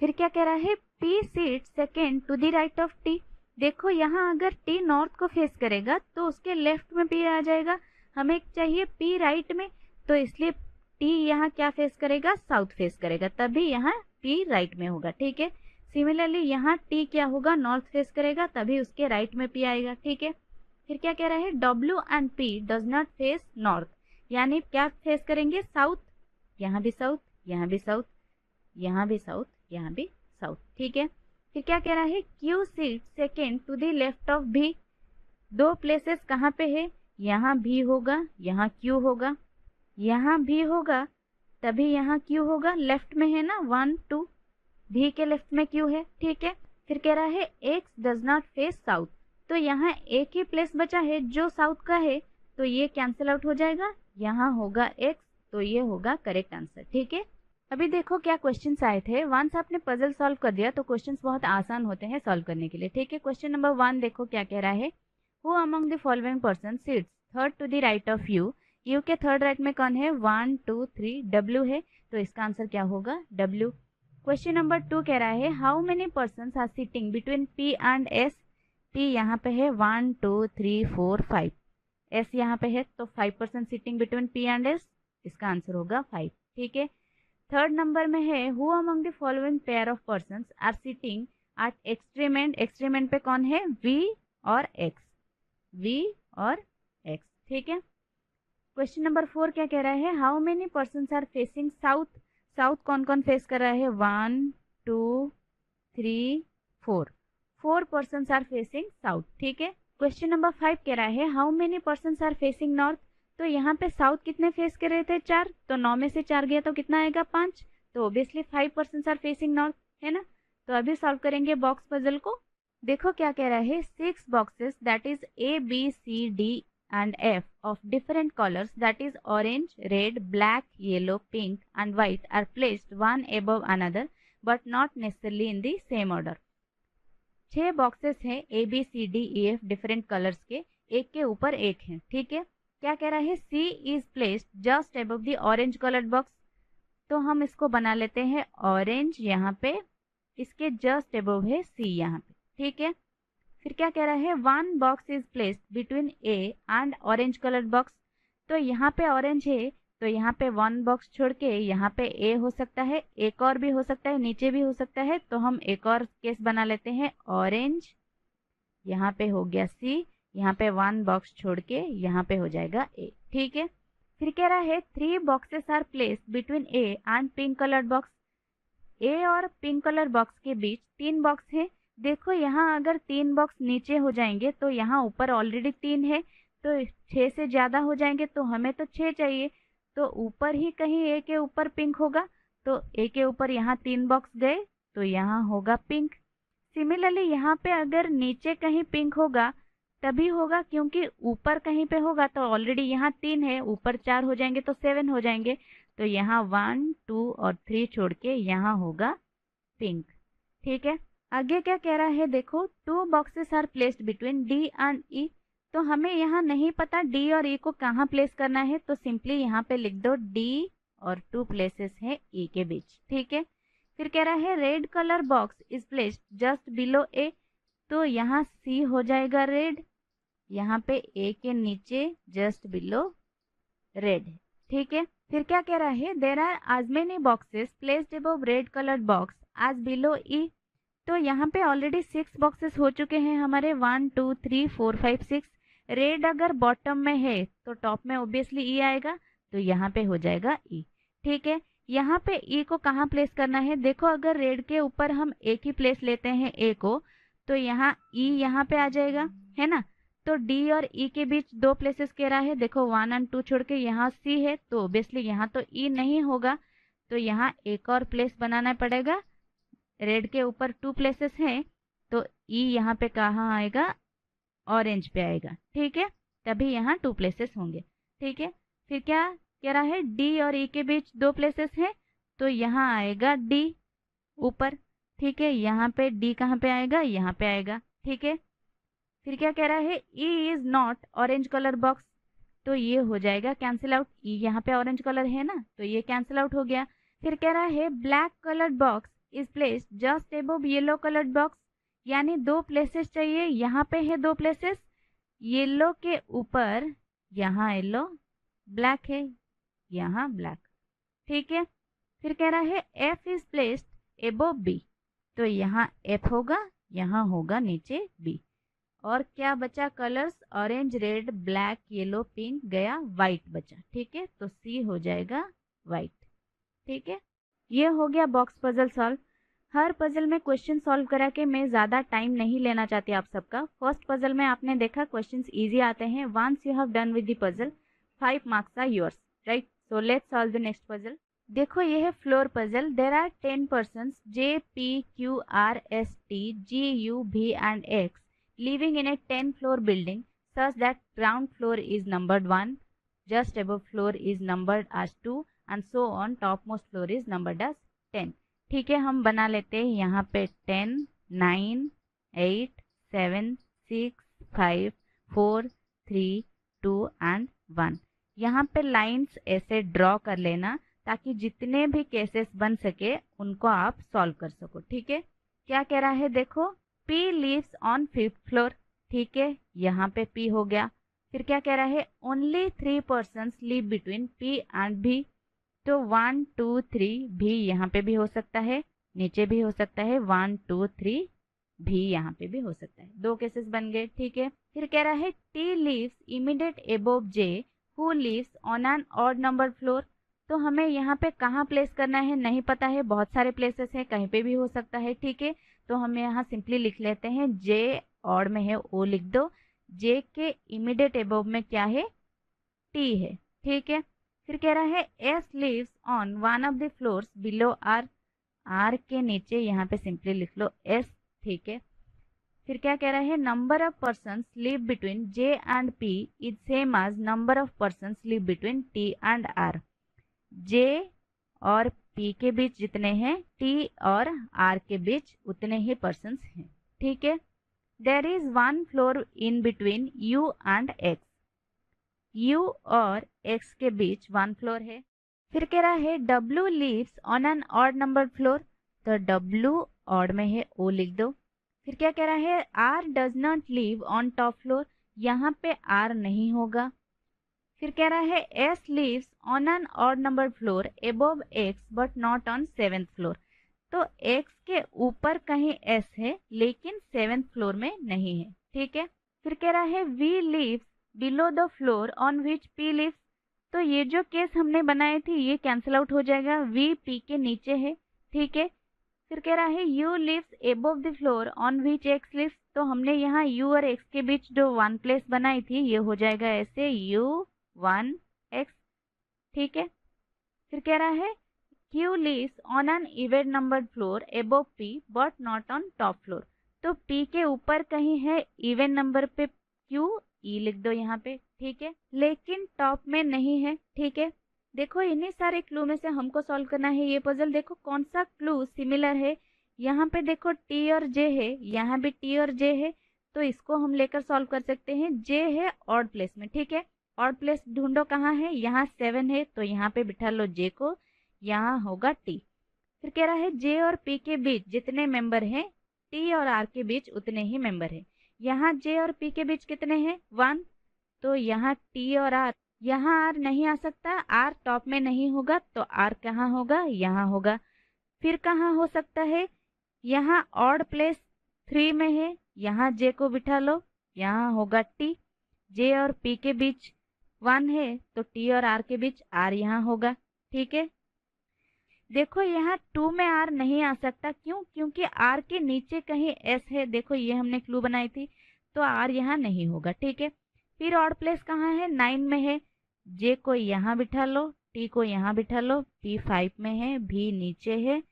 फिर क्या कह रहा है, P seat second to the right of T। देखो यहाँ अगर T नॉर्थ को फेस करेगा तो उसके लेफ्ट में P आ जाएगा, हमें चाहिए P राइट में, तो इसलिए T यहाँ क्या फेस करेगा, साउथ फेस करेगा, तभी यहाँ P राइट में होगा। ठीक है, सिमिलरली यहाँ T क्या होगा, नॉर्थ फेस करेगा, तभी उसके राइट में P आएगा। ठीक है, फिर क्या कह रहा है, W and P does not face north, यानी क्या फेस करेंगे, साउथ, यहाँ भी साउथ, यहाँ भी साउथ, यहाँ भी साउथ, यहाँ भी साउथ। ठीक है, फिर क्या कह रहा है, Q seat second to the left of V। दो प्लेसेस कहाँ पे है, यहाँ V होगा, यहाँ Q होगा, यहाँ V होगा, तभी यहाँ Q होगा, लेफ्ट में है ना, 1 2, V के लेफ्ट में Q है। ठीक है, फिर कह रहा है, X does not face south. तो यहाँ एक ही प्लेस बचा है जो साउथ का है, तो ये कैंसिल आउट हो जाएगा, यहाँ होगा X, तो ये होगा करेक्ट आंसर। ठीक है, अभी देखो क्या क्वेश्चंस आए थे। वंस आपने पजल सॉल्व कर दिया तो क्वेश्चंस बहुत आसान होते हैं सॉल्व करने के लिए। ठीक है, क्वेश्चन नंबर 1 देखो क्या कह रहा है, who among the following person sits third to the right of U. U के थर्ड राइट में कौन है, 1 2 3 W है, तो इसका आंसर क्या होगा, W। क्वेश्चन नंबर 2 कह रहा है, how many person are sitting between P and S। P यहाँ पे है 1 2 3 4 5, S यहाँ पे है, तो 5 person sitting between P and S, इसका आंसर होगा 5। ठीक है, थर्ड नंबर में है, who among the following pair of persons are sitting at extreme end. Extreme end पे कौन है, V और X, V और X। ठीक है, क्वेश्चन नंबर 4 क्या कह रहा है, how many persons are facing south. South कौन कौन फेस कर रहा है, 1 2 3 4, 4 पर्संस आर फेसिंग साउथ। ठीक है, क्वेश्चन नंबर 5 कह रहा है, how many persons are facing north. तो यहाँ पे साउथ कितने फेस कर रहे थे, 4, तो 9 में से 4 गया तो कितना आएगा, 5, तो obviously 5 persons are facing north, है ना। तो अभी सॉल्व करेंगे बॉक्स पजल को। देखो क्या कह रहा है, 6 boxes that is A B C D and F of different colors, that is orange, red, black, yellow, pink and white, are placed one above another but not necessarily in the same order. 6 boxes हैं A B C D E F different colours के, एक के ऊपर एक है, ठीक है। क्या कह रहा है, C is placed just above the orange coloured box. तो हम इसको बना लेते हैं ऑरेंज, यहाँ पे इसके जस्ट अबव है सी यहाँ पे, ठीक है। फिर क्या कह रहा है, one box is placed between A and orange coloured box. तो यहाँ पे ऑरेंज है, तो यहाँ पे वन बॉक्स छोड़ के यहाँ पे ए हो सकता है, एक और भी हो सकता है, नीचे भी हो सकता है। तो हम एक और केस बना लेते हैं, ऑरेंज, यहाँ पे हो गया सी, यहाँ पे वन बॉक्स छोड़ के यहाँ पे हो जाएगा ए, ठीक है। फिर कह रहा है 3 boxes are placed between A and pink coloured box. A और पिंक कलर बॉक्स के बीच 3 बॉक्स है। देखो यहाँ अगर 3 बॉक्स नीचे हो जाएंगे तो यहाँ ऊपर ऑलरेडी 3 है, तो 6 से ज्यादा हो जाएंगे, तो हमें तो 6 चाहिए। तो ऊपर ही कहीं ए के ऊपर पिंक होगा, तो ए के ऊपर यहाँ 3 बॉक्स गए, तो यहाँ होगा पिंक। सिमिलरली यहाँ पे अगर नीचे कहीं पिंक होगा तभी होगा, क्योंकि ऊपर कहीं पे होगा तो ऑलरेडी यहाँ 3 है, ऊपर 4 हो जाएंगे तो 7 हो जाएंगे। तो यहाँ 1 2 और 3 छोड़ के यहाँ होगा पिंक, ठीक है। आगे क्या कह रहा है, देखो 2 boxes are placed between D and E. तो हमें यहाँ नहीं पता डी और ई को कहाँ प्लेस करना है, तो सिंपली यहाँ पे लिख दो डी और 2 प्लेसेस है ई के बीच, ठीक है। फिर कह रहा है red colour box is placed just below A. तो यहाँ सी हो जाएगा रेड, यहाँ पे ए के नीचे जस्ट बिलो रेड है, ठीक है। फिर क्या कह रहा है, there are as many boxes placed above red coloured box as below E. तो यहाँ पे ऑलरेडी 6 बॉक्सेस हो चुके हैं हमारे, 1 2 3 4 5 6। रेड अगर बॉटम में है तो टॉप में ऑब्वियसली ई आएगा, तो यहाँ पे हो जाएगा ई, ठीक है। यहाँ पे ई को कहाँ प्लेस करना है, देखो अगर रेड के ऊपर हम एक ही प्लेस लेते हैं ए को, तो यहाँ ई यहाँ पे आ जाएगा, है ना। तो डी और ई के बीच 2 प्लेसेस कह रहा है, देखो 1 और 2 छोड़ के यहाँ सी है, तो ऑब्वियसली यहाँ तो ई नहीं होगा, तो यहाँ एक और प्लेस बनाना पड़ेगा। रेड के ऊपर 2 प्लेसेस हैं, तो ई यहाँ पे कहाँ आएगा, ऑरेंज पे आएगा, ठीक है। तभी यहाँ 2 प्लेसेस होंगे, ठीक है। फिर क्या कह रहा है, डी और ई के बीच 2 प्लेसेस हैं, तो यहाँ आएगा डी ऊपर, ठीक है। यहाँ पे डी कहाँ पे आएगा, यहाँ पे आएगा, ठीक है। फिर क्या कह रहा है, E is not orange colour box. तो ये हो जाएगा कैंसिल आउट, ई यहाँ पे ऑरेंज कलर है ना, तो ये कैंसिल आउट हो गया। फिर कह रहा है black coloured box is placed just above yellow coloured box. यानी 2 प्लेसेस चाहिए, यहाँ पे है 2 प्लेसेस, येलो के ऊपर, यहाँ येलो, ब्लैक है, यहाँ ब्लैक, ठीक है। फिर कह रहा है F is placed above B. तो यहाँ एफ होगा, यहाँ होगा नीचे बी। और क्या बचा colours, orange red black yellow pink, गया वाइट बचा, ठीक है। तो सी हो जाएगा वाइट, ठीक है। ये हो गया बॉक्स पजल सॉल्व। हर पजल में क्वेश्चन सॉल्व करा के मैं ज़्यादा टाइम नहीं लेना चाहती आप सबका। फर्स्ट पजल में आपने देखा क्वेश्चंस इजी आते हैं, once you have done with the puzzle 5 marks are yours, right. So let's solve the next puzzle. देखो ये है floor puzzle. There are 10 persons J P Q R S T G U V and X living in a 10 floor building such that ground floor is numbered 1, just above floor is numbered as 2 and so on, topmost floor is numbered as 10। ठीक है, हम बना लेते हैं यहाँ पे 10 9 8 7 6 5 4 3 2 and 1। यहाँ पे लाइंस ऐसे ड्रॉ कर लेना ताकि जितने भी केसेस बन सके उनको आप सॉल्व कर सको, ठीक है। क्या कह रहा है, देखो P lives on 5th floor, ठीक है, यहाँ पे P हो गया। फिर क्या कह रहा है, only 3 persons live between P and B। तो 1 2 3 भी यहाँ पे भी हो सकता है, नीचे भी हो सकता है, 1 2 3 भी यहाँ पे भी हो सकता है, 2 केसेस बन गए, ठीक है। फिर कह रहा है T lives immediate above J who lives on an odd number floor। तो हमें यहाँ पे कहाँ प्लेस करना है नहीं पता है, बहुत सारे प्लेसेस हैं, कहीं पे भी हो सकता है, ठीक है। तो हम यहाँ सिंपली लिख लेते हैं जे ऑड में है ओ लिख दो, जे के इमीडिएट अबव में क्या है, टी है, ठीक है। फिर कह रहा है S lives on one of the floors below R, R के नीचे यहाँ पे सिंपली लिख लो एस, ठीक है। फिर क्या कह रहा है, number of persons live between J and P is same as number of persons live between T and R. J और P के बीच जितने हैं, T और R के बीच उतने ही पर्सन्स हैं, ठीक है। There is one floor in between U and X, U और एक्स के बीच वन फ्लोर है। फिर कह रहा है W lives on an odd number floor, तो डब्ल्यू ऑड में है, ओ लिख दो। फिर क्या कह रहा है R does not live on top floor, यहाँ पे आर नहीं होगा। फिर कह रहा है S lives on an odd number floor above X but not on seventh floor, तो एक्स के ऊपर कहीं एस है लेकिन सेवेंथ फ्लोर में नहीं है, ठीक है। फिर कह रहा है V lives below the floor on which P lives, तो ये जो केस हमने बनाई थी ये कैंसिल आउट हो जाएगा, वी पी के नीचे है, ठीक है। फिर कह रहा है U lives above the floor on which X lives, तो हमने यहाँ यू और एक्स के बीच जो वन प्लेस बनाई थी ये हो जाएगा ऐसे यू वन एक्स, ठीक है। फिर कह रहा है Q lives on an even numbered floor above P but not on top floor, तो P के ऊपर कहीं है इवन नंबर पे Q, E लिख दो यहाँ पे, ठीक है, लेकिन टॉप में नहीं है, ठीक है। देखो इन्हीं सारे क्लू में से हमको सॉल्व करना है ये पजल। देखो कौन सा क्लू सिमिलर है, यहाँ पे देखो T और J है, यहाँ भी T और J है, तो इसको हम लेकर सॉल्व कर सकते हैं। J है ऑड प्लेस में, ठीक है, ऑड प्लेस ढूंढो कहाँ है, यहाँ 7 है, तो यहाँ पे बिठा लो J को, यहाँ होगा टी। फिर कह रहा है जे और पी के बीच जितने मेंबर हैं टी और आर के बीच उतने ही मेंबर हैं। यहाँ जे और पी के बीच कितने हैं 1, तो यहाँ टी और आर, यहाँ आर नहीं आ सकता, आर टॉप में नहीं होगा, तो आर कहाँ होगा, यहाँ होगा। फिर कहाँ हो सकता है, यहाँ ऑड प्लेस 3 में है, यहाँ जे को बिठा लो, यहाँ होगा टी। जे और पी के बीच 1 है, तो टी और आर के बीच आर यहाँ होगा, ठीक है। देखो यहाँ 2 में आर नहीं आ सकता, क्यों, क्योंकि आर के नीचे कहीं एस है, देखो ये हमने क्लू बनाई थी, तो आर यहाँ नहीं होगा, ठीक है। फिर ऑड प्लेस कहाँ है, 9 में है, जे को यहाँ बिठा लो, टी को यहाँ बिठा लो, पी 5 में है, भी नीचे है,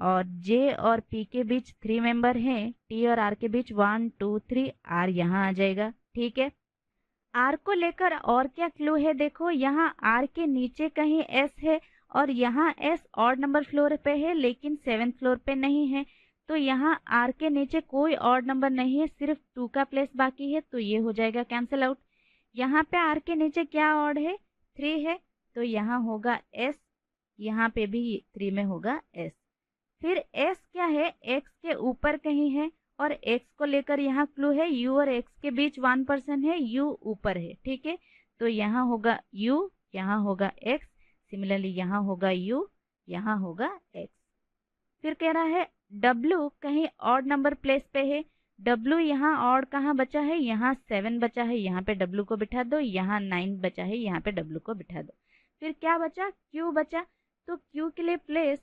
और जे और पी के बीच 3 मेंबर हैं, टी और आर के बीच 1 2 3, आर यहाँ आ जाएगा, ठीक है। आर को लेकर और क्या क्लू है, देखो यहाँ आर के नीचे कहीं एस है, और यहाँ एस ऑड नंबर फ्लोर पे है लेकिन 7th फ्लोर पे नहीं है, तो यहाँ आर के नीचे कोई ऑड नंबर नहीं है, सिर्फ 2 का प्लेस बाकी है, तो ये हो जाएगा कैंसिल आउट। यहाँ पे आर के नीचे क्या ऑड है, 3 है, तो यहाँ होगा एस, यहाँ पे भी 3 में होगा एस। फिर एस क्या है, एक्स के ऊपर कहीं है, और एक्स को लेकर यहाँ क्लू है यू और एक्स के बीच 1% है, यू ऊपर है, ठीक है, तो यहाँ होगा यू, यहाँ होगा एक्स, सिमिलरली यहाँ होगा यू, यहाँ होगा एक्स। फिर कह रहा है डब्ल्यू कहीं ऑड नंबर प्लेस पे है, डब्ल्यू यहाँ ऑड कहाँ बचा है, यहाँ 7 बचा है, यहाँ पे डब्ल्यू को बिठा दो, यहाँ 9 बचा है, यहाँ पे डब्ल्यू को बिठा दो। फिर क्या बचा, क्यू बचा, तो क्यू के लिए प्लेस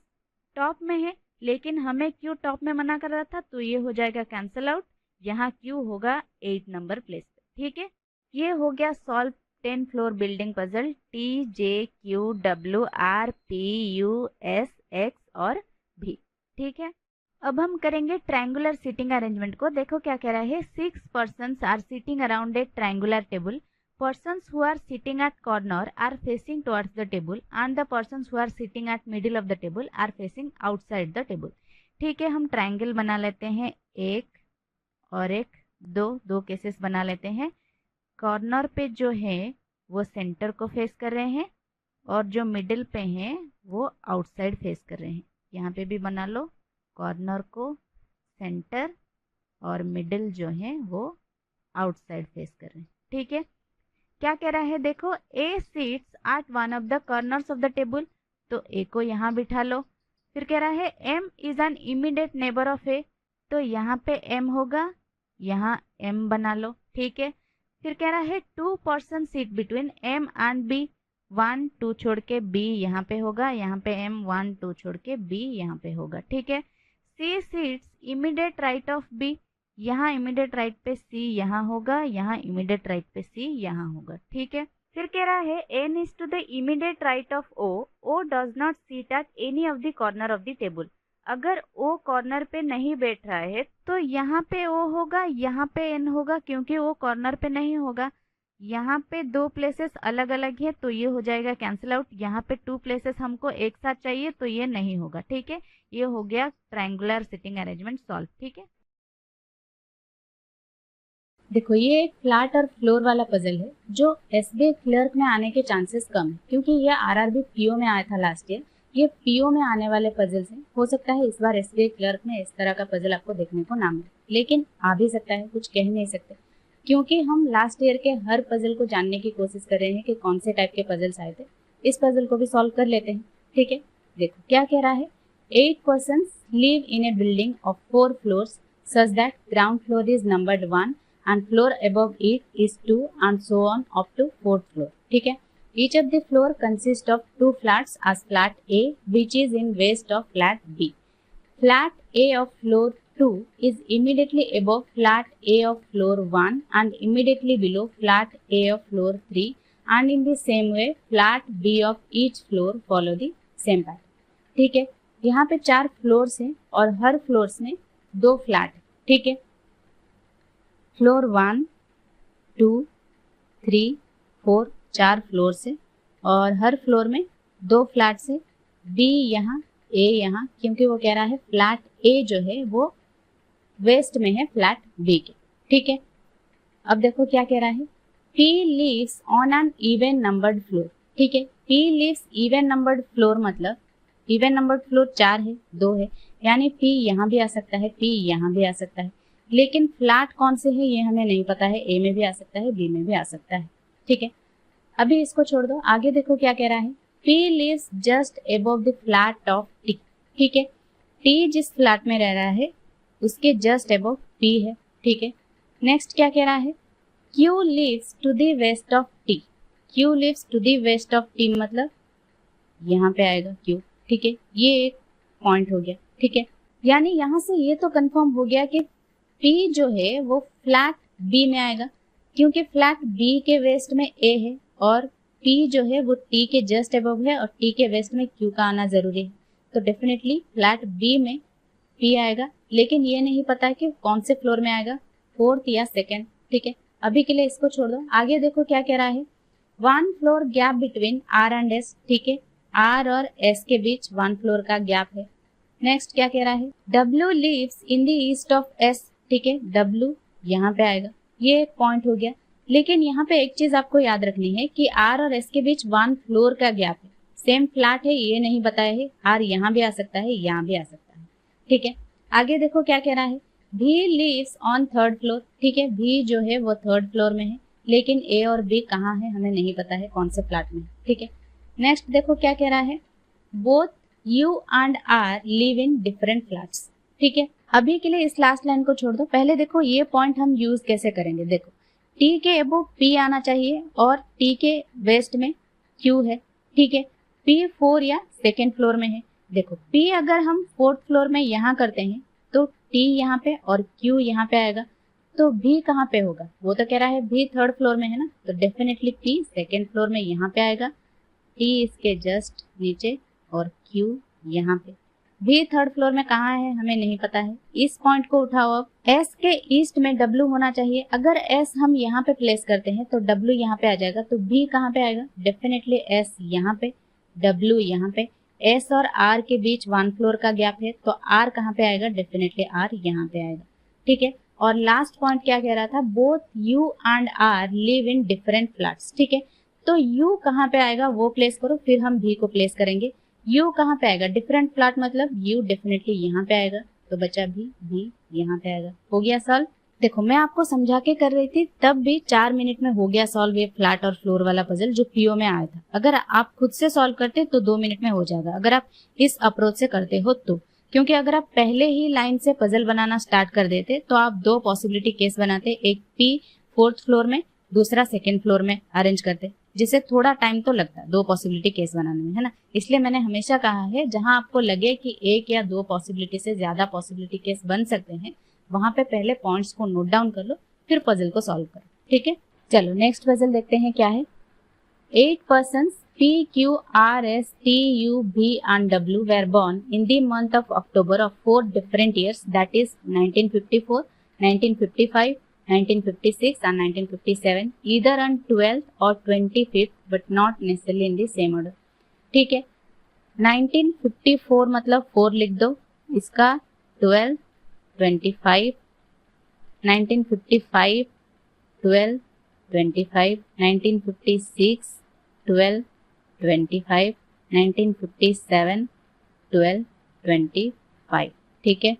टॉप में है, लेकिन हमें क्यू टॉप में मना कर रहा था, तो ये हो जाएगा कैंसिल आउट, यहाँ क्यू होगा 8 नंबर प्लेस पे, ठीक है। ये हो गया solve 10 floor building puzzle T J Q W R P U S X और भी, ठीक है। अब हम करेंगे ट्रायंगुलर सीटिंग अरेंजमेंट को। देखो क्या कह रहा है, 6 persons are seating around a triangular table, persons who are sitting at corner are facing towards the table and the persons who are sitting at middle of the table are facing outside the table, ठीक है। हम triangle बना लेते हैं, एक और एक, दो केसेस बना लेते हैं। कॉर्नर पे जो है वो सेंटर को फेस कर रहे हैं, और जो मिडिल पे हैं वो आउटसाइड फेस कर रहे हैं। यहाँ पे भी बना लो, कॉर्नर को सेंटर और मिडिल जो है वो आउटसाइड फेस कर रहे हैं, ठीक है। क्या कह रहा है, देखो A seats at one of the corners of the table, तो ए को यहाँ बिठा लो। फिर कह रहा है M is an immediate neighbour of A, तो यहाँ पे एम होगा, यहाँ एम बना लो, ठीक है। फिर कह रहा है 2 person seat between M and B, 1 2 छोड़ के बी यहाँ पे होगा, यहाँ पे एम 1 2 छोड़ के बी यहाँ पे होगा, ठीक है। C seats immediate right of B, यहाँ इमीडिएट राइट पे सी यहाँ होगा, यहाँ इमीडिएट राइट पे सी यहाँ होगा, ठीक है। फिर कह रहा है N is to the immediate right of O, O does not seat at any of the corner of the table, अगर ओ कॉर्नर पे नहीं बैठ रहा है तो यहाँ पे ओ होगा, यहाँ पे एन होगा, क्योंकि ओ कॉर्नर पे नहीं होगा। यहाँ पे 2 प्लेसेस अलग अलग है, तो ये हो जाएगा कैंसिल आउट। यहाँ पे 2 प्लेसेस हमको एक साथ चाहिए, तो ये नहीं होगा, ठीक है। ये हो गया ट्रायंगुलर सिटिंग अरेंजमेंट सॉल्व, ठीक है। देखो ये एक फ्लैट और फ्लोर वाला पजल है जो एसबीआई क्लर्क में आने के चांसेस कम है, क्योंकि ये आरआरबी पीओ में आया था लास्ट ईयर। ये पीओ में आने वाले पजल्स हैं। हो सकता है इस बार एसबीआई क्लर्क में इस तरह का पजल आपको देखने को ना मिले, लेकिन आ भी सकता है, कुछ कह नहीं सकते, क्योंकि हम लास्ट ईयर के हर पजल को जानने की कोशिश कर रहे हैं कि कौन से टाइप के पजल्स आए थे। इस पजल को भी सॉल्व कर लेते हैं, ठीक है। देखो क्या कह रहा है, 8 persons live in a building of 4 floors such that ground floor is numbered 1 and floor above it is 2 and so on up to 4th floor, ठीक है। Each of the floor consists of 2 flats as flat A which is in west of flat B. Flat A of floor 2 is immediately above flat A of floor 1 and immediately below flat A of floor 3, and in the same way flat B of each floor follow the same pattern, ठीक है। यहाँ पे 4 floors हैं और हर floors में 2 flat है, ठीक है। फ्लोर 1, 2, 3, 4 4 फ्लोर्स है और हर फ्लोर में 2 फ्लैट्स है, बी यहाँ ए यहाँ, क्योंकि वो कह रहा है फ्लैट ए जो है वो वेस्ट में है फ्लैट बी के, ठीक है। अब देखो क्या कह रहा है, P lives on an even numbered floor, ठीक है। P lives even numbered floor मतलब इवन नंबर्ड फ्लोर 4 है, 2 है, यानी P यहाँ भी आ सकता है, P यहाँ भी आ सकता है, लेकिन फ्लैट कौन से है ये हमें नहीं पता है। A में भी आ सकता है, B में भी आ सकता है, ठीक है। अभी इसको छोड़ दो, आगे देखो क्या कह रहा है, P lives just above the flat of T, ठीक है। T जिस फ्लैट में रह रहा है उसके जस्ट अबव P है, ठीक है। नेक्स्ट क्या कह रहा है, Q lives to the west of T, Q lives to the west of T मतलब यहाँ पे आएगा Q, ठीक है। ये एक पॉइंट हो गया, ठीक है। यानी यहाँ से ये तो कंफर्म हो गया कि P जो है वो फ्लैट B में आएगा, क्योंकि फ्लैट B के वेस्ट में A है और P जो है वो T के जस्ट अबव है और T के वेस्ट में Q का आना जरूरी है, तो डेफिनेटली फ्लैट B में P आएगा, लेकिन ये नहीं पता कि कौन से फ्लोर में आएगा, 4th या 2nd, ठीक है। अभी के लिए इसको छोड़ दो, आगे देखो क्या कह रहा है, 1 floor gap between R and S, ठीक है। R और S के बीच 1 फ्लोर का गैप है। नेक्स्ट क्या कह रहा है, W lives in the east of S, ठीक है। W यहाँ पे आएगा, ये एक पॉइंट हो गया, लेकिन यहाँ पे एक चीज आपको याद रखनी है कि R और S के बीच 1 फ्लोर का गैप है, सेम फ्लैट है ये नहीं बताया है। R यहाँ भी आ सकता है, यहाँ भी आ सकता है, ठीक है। आगे देखो क्या कह रहा है, V lives on 3rd floor, ठीक है। V जो है वो 3rd फ्लोर में है, लेकिन A और B कहाँ है हमें नहीं पता है, कौन से फ्लैट में, ठीक है। नेक्स्ट देखो क्या कह रहा है, both U and R live in different flats, ठीक है। अभी के लिए इस लास्ट लाइन को छोड़ दो, पहले देखो ये पॉइंट हम यूज कैसे करेंगे। देखो T के अबव P आना चाहिए और T के वेस्ट में Q है, ठीक है। P 4 या 2nd फ्लोर में है। देखो P अगर हम 4th फ्लोर में यहाँ करते हैं तो T यहाँ पे और Q यहाँ पे आएगा, तो B कहाँ पे होगा, वो तो कह रहा है B 3rd फ्लोर में है ना, तो डेफिनेटली P 2nd फ्लोर में यहाँ पे आएगा, T इसके जस्ट नीचे और Q यहाँ पे। B 3rd फ्लोर में कहाँ है हमें नहीं पता है, इस पॉइंट को उठाओ। अब S के ईस्ट में W होना चाहिए, अगर S हम यहाँ पे प्लेस करते हैं तो W यहाँ पे आ जाएगा, तो B कहाँ पे आएगा, डेफिनेटली S यहाँ पे, W यहाँ पे। S और R के बीच 1 फ्लोर का गैप है, तो R कहाँ पे आएगा, डेफिनेटली R यहाँ पे आएगा, ठीक है। और लास्ट पॉइंट क्या कह रहा था, both U and R live in different flats, ठीक है। तो U कहाँ पे आएगा वो प्लेस करो, फिर हम V को प्लेस करेंगे। U कहाँ पे आएगा, डिफरेंट फ्लैट मतलब U डेफिनेटली यहाँ पे आएगा, तो बचा V यहाँ पे आएगा। हो गया सॉल्व। देखो मैं आपको समझा के कर रही थी, तब भी 4 मिनट में हो गया सॉल्व ये फ्लैट और फ्लोर वाला पजल जो पीओ में आया था। अगर आप खुद से सॉल्व करते तो 2 मिनट में हो जाएगा, अगर आप इस अप्रोच से करते हो तो। क्योंकि अगर आप पहले ही लाइन से पजल बनाना स्टार्ट कर देते तो आप 2 पॉसिबिलिटी केस बनाते, एक P 4th फ्लोर में, दूसरा 2nd फ्लोर में अरेंज करते, जिससे थोड़ा टाइम तो लगता है 2 पॉसिबिलिटी केस बनाने में, है ना। इसलिए मैंने हमेशा कहा है जहां आपको लगे कि 1 या 2 पॉसिबिलिटी से ज्यादा पॉसिबिलिटी केस बन सकते हैं, वहां पे पहले पॉइंट्स को नोट डाउन कर लो, फिर पजल को सॉल्व करो, ठीक है। चलो नेक्स्ट पजल देखते हैं क्या है। 8 persons P, Q, R, S, T, U, V and W were born in the month of October of 4 different years, that is 1954, 1955, 1956 and 1957, either on 12th or 25th but not necessarily in the same order, ठीक है। 1954 मतलब 4 लिख दो, इसका 12, 25, 1955 12, 25, 1956, 12, 25, 1957, 12, 25। ठीक है।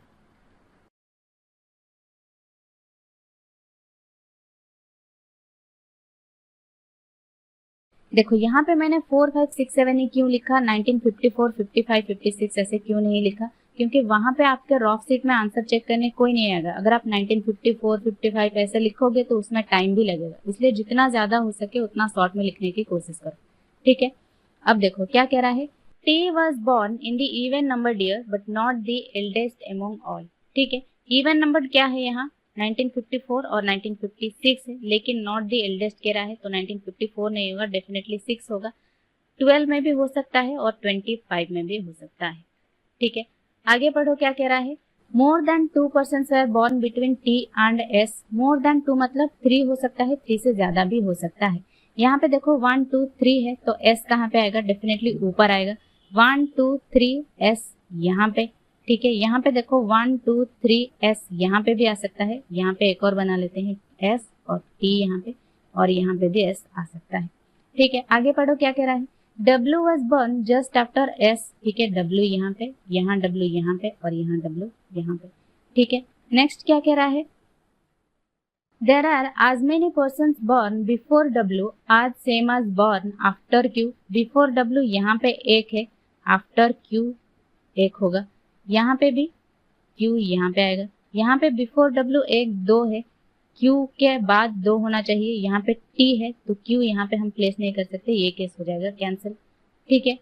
देखो यहाँ पे मैंने 4, 5, 6, 7 ही क्यों लिखा, 1954, 55, 56 ऐसे क्यों नहीं लिखा, क्योंकि वहां पे आपके रॉफ सीट में आंसर चेक करने कोई नहीं आएगा। अगर आप 1954, 55 ऐसे लिखोगे तो उसमें टाइम भी लगेगा, इसलिए जितना ज्यादा हो सके उतना शॉर्ट में लिखने की कोशिश करो। ठीक है। अब देखो क्या कह रहा है, T was born in the even number year but not the eldest among all. ठीक है, इवन नंबर क्या है यहाँ 1954 और 1956 है, लेकिन नॉट द एल्डेस्ट कह रहा है, तो 1954 नहीं होगा, डेफिनेटली 6 होगा। 12 में भी हो सकता है और 25 में भी हो सकता है। ठीक है, आगे पढ़ो क्या कह रहा है, more than 2 persons were born between T and S. More than 2 मतलब 3 हो सकता है, 3 से ज्यादा भी हो सकता है। यहाँ पे देखो 1, 2, 3 है, तो एस कहाँ पे आएगा, डेफिनेटली ऊपर आएगा। 1, 2, 3 एस यहाँ पे। ठीक है, यहाँ पे देखो 1, 2, 3 एस यहाँ पे भी आ सकता है। यहाँ पे एक और बना लेते हैं एस और टी यहाँ पे, और यहाँ पे भी एस आ सकता है। ठीक है, आगे पढ़ो क्या कह रहा है, W was born just after S। ठीक है, W यहाँ पे, यहाँ W यहाँ पे और यहाँ W यहाँ पे। ठीक है, नेक्स्ट क्या कह रहा है, There are as many persons born before W as same as born after Q। Before W यहाँ पे एक है, after Q एक होगा, यहाँ पे भी Q यहाँ पे आएगा। यहाँ पे before W एक 2 है, Q के बाद 2 होना चाहिए। यहाँ पे T है तो Q यहाँ पे हम प्लेस नहीं कर सकते, ये केस हो जाएगा कैंसिल। ठीक है,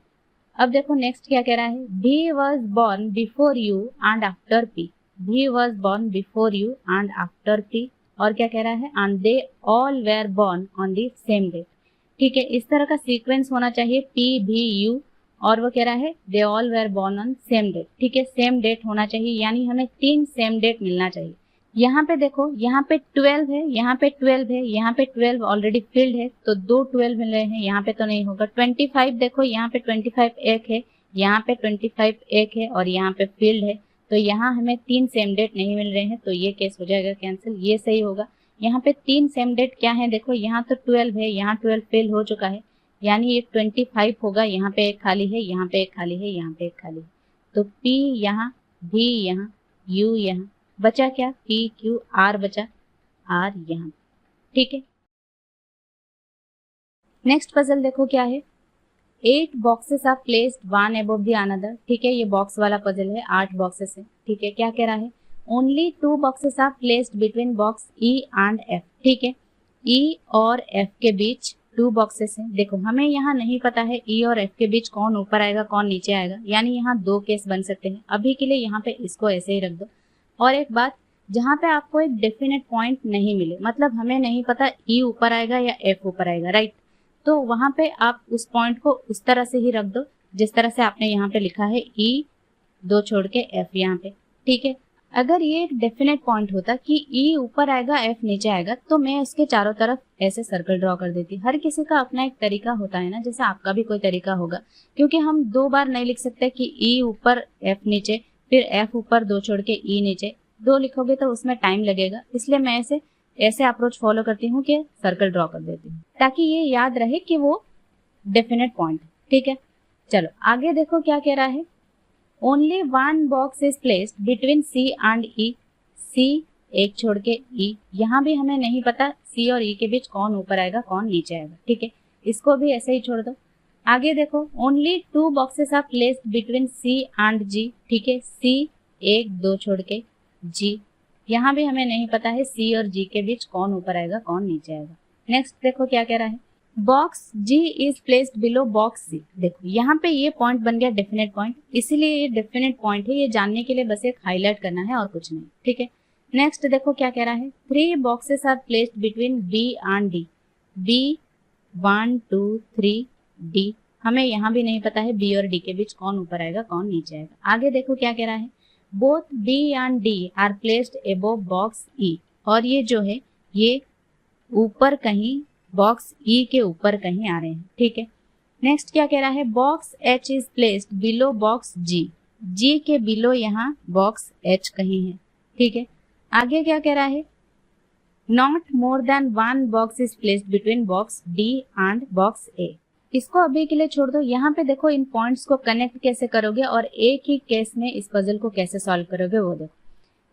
अब देखो नेक्स्ट क्या कह रहा है, B was born before U and after P। B was born before U and after P। और क्या कह रहा है, and they all were born on the same day। ठीक है, इस तरह का सीक्वेंस होना चाहिए P, B, U, और वो कह रहा है they all were born on same date। ठीक है, सेम डेट होना चाहिए, यानी हमें 3 सेम डेट मिलना चाहिए। यहाँ पे देखो, यहाँ पे 12 है, यहाँ पे 12 है, यहाँ पे 12 ऑलरेडी फिल्ड है, तो 2 12 मिल रहे हैं, यहाँ पे तो नहीं होगा। 25 देखो, यहाँ पे 25 एक है, यहाँ पे 25 एक है और यहाँ पे फील्ड है, तो यहाँ हमें 3 सेम डेट नहीं मिल रहे हैं, तो ये केस हो जाएगा कैंसिल, ये सही होगा। यहाँ पे 3 सेम डेट क्या है, देखो यहाँ तो 12 है, यहाँ 12 फेल हो चुका है, यानी ये 25 होगा। यहाँ पे एक खाली है, यहाँ पे एक खाली है, यहाँ पे एक खाली है, तो P यहाँ, V यहाँ, U यहाँ, बचा क्या, P, Q, R बचा, R यहाँ। ठीक है, नेक्स्ट पजल देखो क्या है, 8 boxes are placed one above the another. ठीक है, ये बॉक्स वाला पजल है, 8 बॉक्सेस है। ठीक है, क्या कह रहा है, only 2 boxes are placed between box E and F। ठीक है, E और F के बीच 2 बॉक्सेस हैं। देखो हमें यहाँ नहीं पता है E और F के बीच कौन ऊपर आएगा कौन नीचे आएगा, यानी यहाँ 2 केस बन सकते हैं। अभी के लिए यहाँ पे इसको ऐसे ही रख दो। और एक बात, जहाँ पे आपको एक डेफिनेट पॉइंट नहीं मिले, मतलब हमें नहीं पता E ऊपर आएगा या F ऊपर आएगा, राइट, तो वहां पे आप उस पॉइंट को उस तरह से ही रख दो जिस तरह से आपने यहाँ पे लिखा है E 2 छोड़ के F यहाँ पे। ठीक है, अगर ये एक डेफिनेट पॉइंट होता कि E ऊपर आएगा F नीचे आएगा, तो मैं उसके चारों तरफ ऐसे सर्कल ड्रॉ कर देती। हर किसी का अपना एक तरीका होता है ना, जैसे आपका भी कोई तरीका होगा, क्योंकि हम 2 बार नहीं लिख सकते कि E ऊपर F नीचे, फिर F ऊपर 2 छोड़ के E नीचे, 2 लिखोगे तो उसमें टाइम लगेगा, इसलिए मैं ऐसे अप्रोच फॉलो करती हूँ कि सर्कल ड्रॉ कर देती हूँ, ताकि ये याद रहे कि वो डेफिनेट पॉइंट है। ठीक है, चलो आगे देखो क्या कह रहा है, only 1 box is placed between C and E। C एक छोड़ के E, यहाँ भी हमें नहीं पता C और E के बीच कौन ऊपर आएगा कौन नीचे आएगा। ठीक है, इसको भी ऐसे ही छोड़ दो। आगे देखो, only 2 boxes are placed between C and G। ठीक है, C 1 2 छोड़ के G, यहाँ भी हमें नहीं पता है C और G के बीच कौन ऊपर आएगा कौन नीचे आएगा। नेक्स्ट देखो क्या कह रहा है, box G is placed below box C। देखो यहाँ पे ये पॉइंट बन गया डेफिनेट पॉइंट, इसीलिए ये डेफिनेट पॉइंट है, ये जानने के लिए बस एक हाईलाइट करना है और कुछ नहीं। ठीक है, नेक्स्ट देखो क्या कह रहा है, 3 boxes are placed between B and D। B 1 2 3 D, हमें यहाँ भी नहीं पता है B और D के बीच कौन ऊपर आएगा कौन नीचे आएगा। आगे देखो क्या कह रहा है, both B and D are placed above box E। और ये जो है ये ऊपर कहीं बॉक्स E के ऊपर कहीं आ रहे हैं। ठीक है, नेक्स्ट क्या कह रहा है, box H is placed below box G। G के बिलो यहाँ बॉक्स H कहीं है। ठीक है, आगे क्या कह रहा है, not more than 1 box is placed between box D and box A. इसको अभी के लिए छोड़ दो। यहाँ पे देखो इन पॉइंट्स को कनेक्ट कैसे करोगे और एक ही केस में इस पजल को कैसे सॉल्व करोगे वो देखो।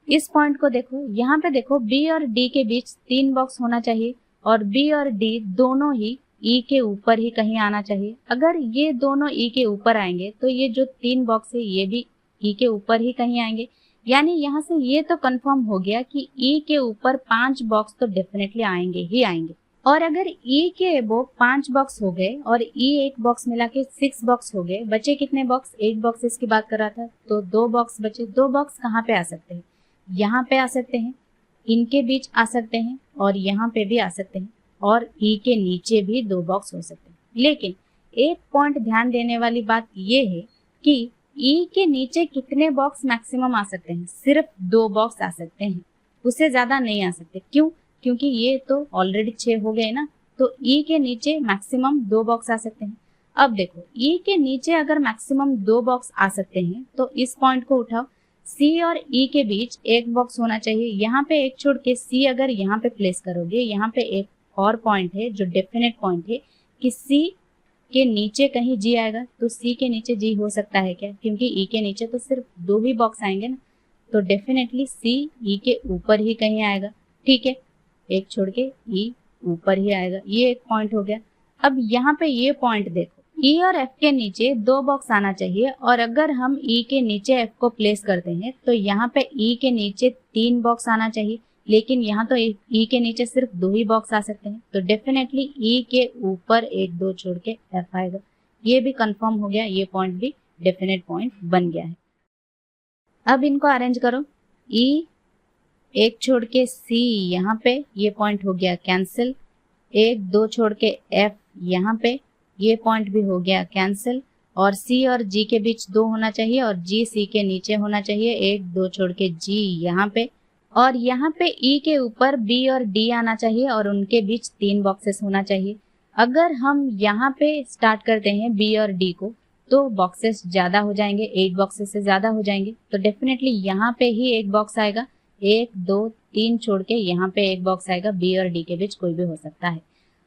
इस पॉइंट को देखो, यहाँ पे देखो बी और डी के बीच 3 बॉक्स होना चाहिए और बी और डी दोनों ही ई के ऊपर ही कहीं आना चाहिए। अगर ये दोनों ई के ऊपर आएंगे तो ये जो 3 बॉक्स है ये भी ई के ऊपर ही कहीं आएंगे। यानी यहाँ से ये तो कंफर्म हो गया कि ई के ऊपर 5 बॉक्स तो डेफिनेटली आएंगे ही आएंगे। और अगर ई के अबोव 5 बॉक्स हो गए और ई एक बॉक्स मिला के 6 बॉक्स हो गए, बचे कितने बॉक्स? 8 बॉक्सेस की बात कर रहा था, तो 2 बॉक्स बचे। 2 बॉक्स कहाँ पे आ सकते हैं? यहाँ पे आ सकते हैं, इनके बीच आ सकते हैं और यहाँ पे भी आ सकते हैं और ई के नीचे भी 2 बॉक्स हो सकते हैं। लेकिन एक पॉइंट ध्यान देने वाली बात ये है कि ई के नीचे कितने बॉक्स मैक्सिमम आ सकते हैं? सिर्फ 2 बॉक्स आ सकते हैं, उससे ज्यादा नहीं आ सकते। क्यों? क्योंकि ये तो ऑलरेडी 6 हो गए ना, तो ई के नीचे मैक्सिमम 2 बॉक्स आ सकते हैं। अब देखो ई के नीचे अगर मैक्सिमम 2 बॉक्स आ सकते हैं तो इस पॉइंट को उठाओ, सी और ई के बीच 1 बॉक्स होना चाहिए। यहाँ पे एक छोड़ के सी अगर यहाँ पे प्लेस करोगे, यहाँ पे एक और पॉइंट है जो डेफिनेट पॉइंट है कि सी के नीचे कहीं जी आएगा, तो सी के नीचे जी हो सकता है क्या? क्योंकि ई के नीचे तो सिर्फ 2 ही बॉक्स आएंगे ना, तो डेफिनेटली सी ई के ऊपर ही कहीं आएगा। ठीक है, एक छोड़ के ई ऊपर ही आएगा। ये एक पॉइंट हो गया। अब यहाँ पे ये पॉइंट देखो, ई और एफ के नीचे 2 बॉक्स आना चाहिए और अगर हम ई के नीचे एफ को प्लेस करते हैं तो यहाँ पे ई के नीचे 3 बॉक्स आना चाहिए, लेकिन यहाँ तो ई के नीचे सिर्फ 2 ही बॉक्स आ सकते हैं, तो डेफिनेटली ई के ऊपर 1-2 छोड़ के एफ आएगा। ये भी कंफर्म हो गया, ये पॉइंट भी डेफिनेट पॉइंट बन गया है। अब इनको अरेंज करो, ई एक छोड़ के सी यहाँ पे, ये पॉइंट हो गया कैंसिल। 1-2 छोड़ के एफ यहाँ पे, ये पॉइंट भी हो गया कैंसिल। और सी और जी के बीच 2 होना चाहिए और जी सी के नीचे होना चाहिए। 1-2 छोड़ के जी यहाँ पे, और यहाँ पे ई के ऊपर बी और डी आना चाहिए और उनके बीच 3 बॉक्सेस होना चाहिए। अगर हम यहाँ पे स्टार्ट करते हैं बी और डी को तो बॉक्सेस ज्यादा हो जाएंगे, 8 बॉक्सेस से ज्यादा हो जाएंगे, तो डेफिनेटली यहाँ पे ही एक बॉक्स आएगा। 1-2-3 छोड़ के यहाँ पे एक बॉक्स आएगा, बी और डी के बीच कोई भी हो सकता है।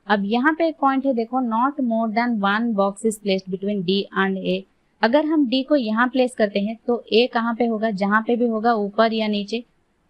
अब यहाँ पे एक पॉइंट है, देखो not more than 1 box is placed between D and A. अगर हम डी को यहाँ प्लेस करते हैं तो ए कहाँ पे होगा? जहाँ पे भी होगा, ऊपर या नीचे।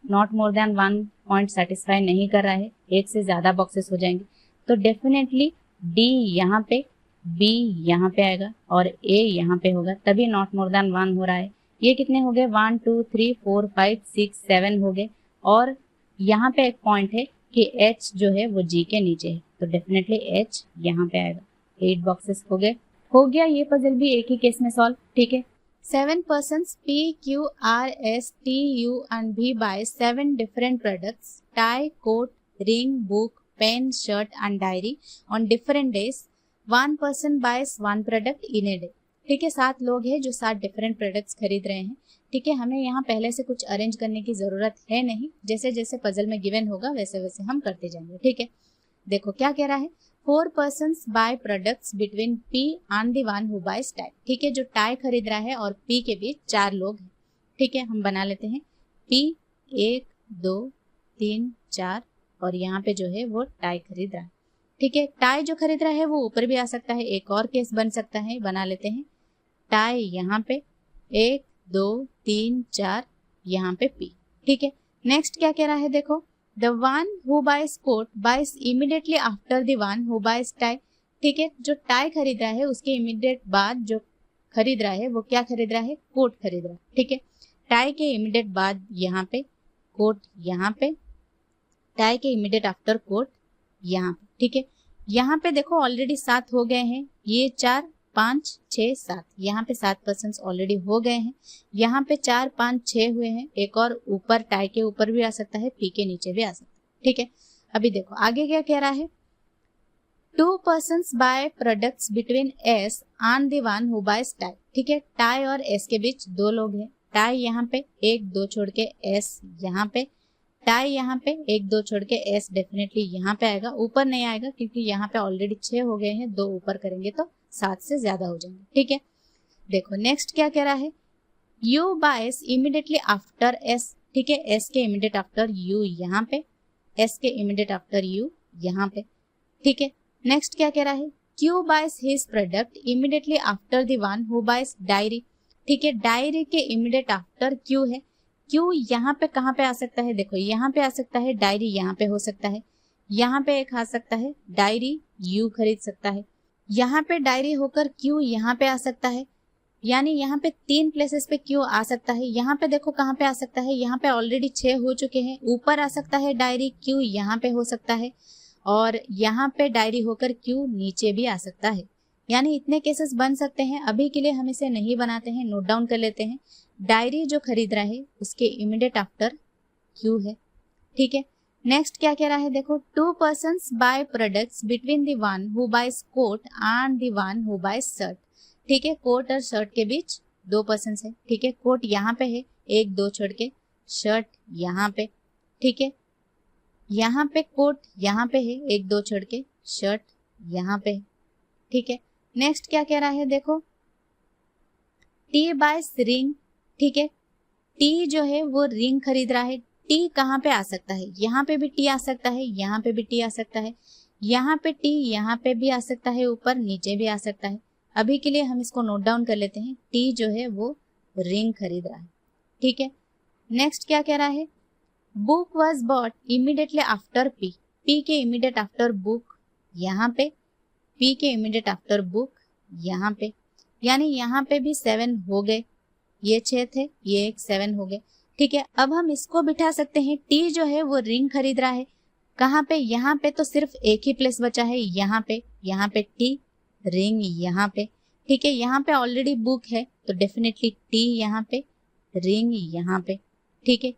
Not more than 1 point satisfy नहीं कर रहा है, एक से ज्यादा बॉक्सेस हो जाएंगे, तो डेफिनेटली डी यहाँ पे, बी यहाँ पे आएगा और ए यहाँ पे होगा, तभी नॉट मोर देन 1 हो रहा है। ये कितने हो गए? 1 2 3 4 5 6 7 हो गए। और यहाँ पे एक पॉइंट है कि H जो है वो G के नीचे है, तो डेफिनेटली H यहाँ पे आएगा। 8 बॉक्सेस हो गए। हो गया ये पजल भी एक ही केस में सॉल्व। ठीक है, 7 persons P, Q, R, S, T, U and V buy 7 different products: tie, coat, ring, book, pen, shirt and diary on different days. One person buys 1 product in a day. ठीक है, 7 लोग हैं जो 7 different products खरीद रहे हैं। ठीक है, हमें यहाँ पहले से कुछ अरेंज करने की जरूरत है नहीं, जैसे जैसे पजल में गिवन होगा वैसे वैसे हम करते जाएंगे। ठीक है, देखो क्या कह रहा है, 4 persons buy products between P and the one who buys tie। ठीक है, जो टाई खरीद रहा है और P के बीच 4 लोग हैं। ठीक है, हम बना लेते हैं P 1 2 3 4 और यहाँ पे जो है वो टाई खरीद रहा है। ठीक है, टाई जो खरीद रहा है वो ऊपर भी आ सकता है, एक और केस बन सकता है, बना लेते हैं टाई यहाँ पे 1 2 3 4 यहाँ पे P। ठीक है, नेक्स्ट क्या कह रहा है, देखो The one who buys coat buys immediately after the one who buys tie। ठीक है, जो टाई खरीद रहा है उसके इमीडिएट बाद जो खरीद रहा है वो क्या खरीद रहा है? कोट खरीद रहा है। ठीक है, टाई के इमीडिएट बाद यहाँ पे कोट, यहाँ पे टाई के इमीडिएट आफ्टर कोट यहाँ पे। ठीक है, यहाँ पे देखो ऑलरेडी 7 हो गए हैं, ये 4 5 6 7, यहाँ पे 7 पर्सन्स ऑलरेडी हो गए हैं। यहाँ पे 4 5 6 हुए हैं, एक और ऊपर टाई के ऊपर भी आ सकता है, पी के नीचे भी आ सकता है। ठीक है, अभी देखो आगे क्या कह रहा है, 2 persons buy products between S and the one who buys tie। ठीक है, टाई और S के बीच 2 लोग हैं। टाई यहाँ पे 1 2 छोड़ के S यहाँ पे, टाई यहाँ पे 1 2 छोड़ के S डेफिनेटली यहाँ पे आएगा, ऊपर नहीं आएगा क्योंकि यहाँ पे ऑलरेडी 6 हो गए हैं, 2 ऊपर करेंगे तो 7 से ज्यादा हो जाएंगे। ठीक है, देखो नेक्स्ट क्या कह रहा है, U buys immediately after S। ठीक है, S के इमीडिएट आफ्टर U यहाँ पे, एस के इमीडिएट आफ्टर यू यहाँ पे, ठीक है। नेक्स्ट क्या कह रहा है, Q buys his product immediately after the one who buys diary, ठीक है। डायरी के इमीडिएट आफ्टर क्यू है। क्यू यहाँ पे कहाँ पे आ सकता है, देखो यहाँ पे आ सकता है, डायरी यहाँ पे हो सकता है, यहाँ पे एक आ सकता है, डायरी यू खरीद सकता है, यहाँ पे डायरी होकर क्यू यहाँ पे आ सकता है, यानी यहाँ पे 3 प्लेसेस पे क्यू आ सकता है। यहाँ पे देखो कहाँ पे आ सकता है, यहाँ पे ऑलरेडी 6 हो चुके हैं, ऊपर आ सकता है डायरी, क्यू यहाँ पे हो सकता है, और यहाँ पे डायरी होकर क्यू नीचे भी आ सकता है, यानी इतने केसेस बन सकते हैं। अभी के लिए हम इसे नहीं बनाते हैं, नोट डाउन कर लेते हैं। डायरी जो खरीद रहा है उसके इमीडिएट आफ्टर क्यू है, ठीक है। नेक्स्ट क्या कह रहा है, देखो 2 persons buy products between the one who buys coat and the one who buys shirt, ठीक है। कोट और शर्ट के बीच 2 पर्सन है, ठीक है। कोट यहाँ पे है 1 2 छोड़ के, शर्ट यहाँ पे, ठीक है। यहाँ पे कोट यहाँ पे है 1 2 छोड़ के, शर्ट यहाँ पे, ठीक है। नेक्स्ट क्या कह रहा है, देखो टी बाइज रिंग, ठीक है। टी जो है वो रिंग खरीद रहा है। टी कहाँ पे आ सकता है, यहाँ पे भी टी आ सकता है, यहाँ पे भी टी आ सकता है, यहाँ पे टी यहाँ पे भी आ सकता है, ऊपर नीचे भी आ सकता है। अभी के लिए हम इसको नोट डाउन कर लेते हैं। टी जो है वो रिंग खरीद रहा है, ठीक है। नेक्स्ट क्या कह रहा है, book was bought immediately after P, P के इमीडिएट आफ्टर बुक यहाँ पे, पी के इमीडिएट आफ्टर बुक यहाँ पे, यानी यहाँ पे भी 7 हो गए, ये 6 थे, ये एक 7 हो गए, ठीक है। अब हम इसको बिठा सकते हैं। टी जो है वो रिंग खरीद रहा है, कहाँ पे, यहाँ पे तो सिर्फ एक ही प्लेस बचा है, यहाँ पे टी, रिंग यहाँ पे, ठीक है। यहाँ पे ऑलरेडी बुक है तो डेफिनेटली टी यहाँ पे, रिंग यहाँ पे, ठीक है।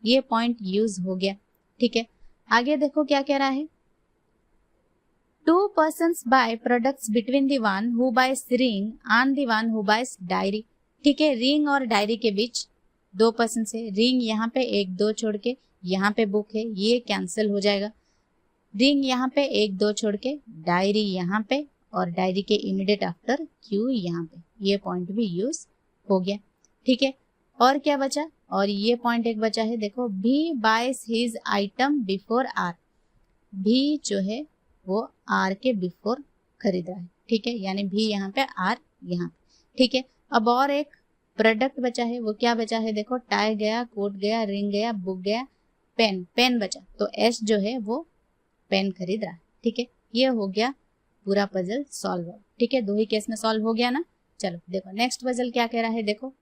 ये पॉइंट यूज हो गया, ठीक है। आगे देखो क्या कह रहा है, 2 persons buy products between the one who buys ring and the one who buys diary, ठीक है। रिंग और डायरी के बीच 2 पर्सन है। रिंग यहाँ पे 1 2 छोड़ के, यहाँ पे बुक है, ये कैंसिल हो जाएगा। रिंग यहाँ पे 1 2 छोड़ के, डायरी यहाँ पे, और डायरी के इमीडिएट आफ्टर क्यू यहाँ पे, ये पॉइंट भी यूज हो गया, ठीक है। और क्या बचा, और ये पॉइंट एक बचा है, देखो B buys his item before R, B जो है वो आर के बिफोर खरीद रहा है, ठीक है। यानी भी यहाँ पे, आर यहाँ पे, ठीक है। अब और एक प्रोडक्ट बचा है, वो क्या बचा है, देखो टाई गया, कोट गया, रिंग गया, बुक गया, पेन, पेन बचा, तो एस जो है वो पेन खरीद रहा है, ठीक है। ये हो गया पूरा पजल सॉल्व, ठीक है। 2 ही केस में सॉल्व हो गया ना। चलो देखो नेक्स्ट पजल क्या कह रहा है, देखो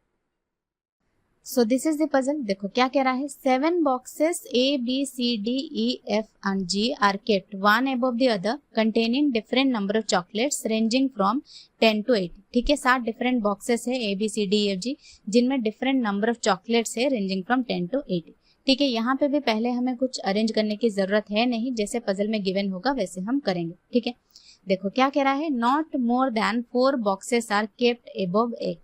सो दिस इज द पजल। देखो क्या कह रहा है, 7 boxes A B C D E F and G are kept one above the other containing different number of chocolates ranging from 10 to 80, ठीक है। 7 डिफरेंट बॉक्सेस है A B C D E F G जिनमें different number of chocolates है ranging from 10 to 80, ठीक है। यहाँ पे भी पहले हमें कुछ अरेंज करने की जरूरत है नहीं, जैसे पजल में गिवन होगा वैसे हम करेंगे, ठीक है। देखो क्या कह रहा है, not more than 4 boxes are kept above A,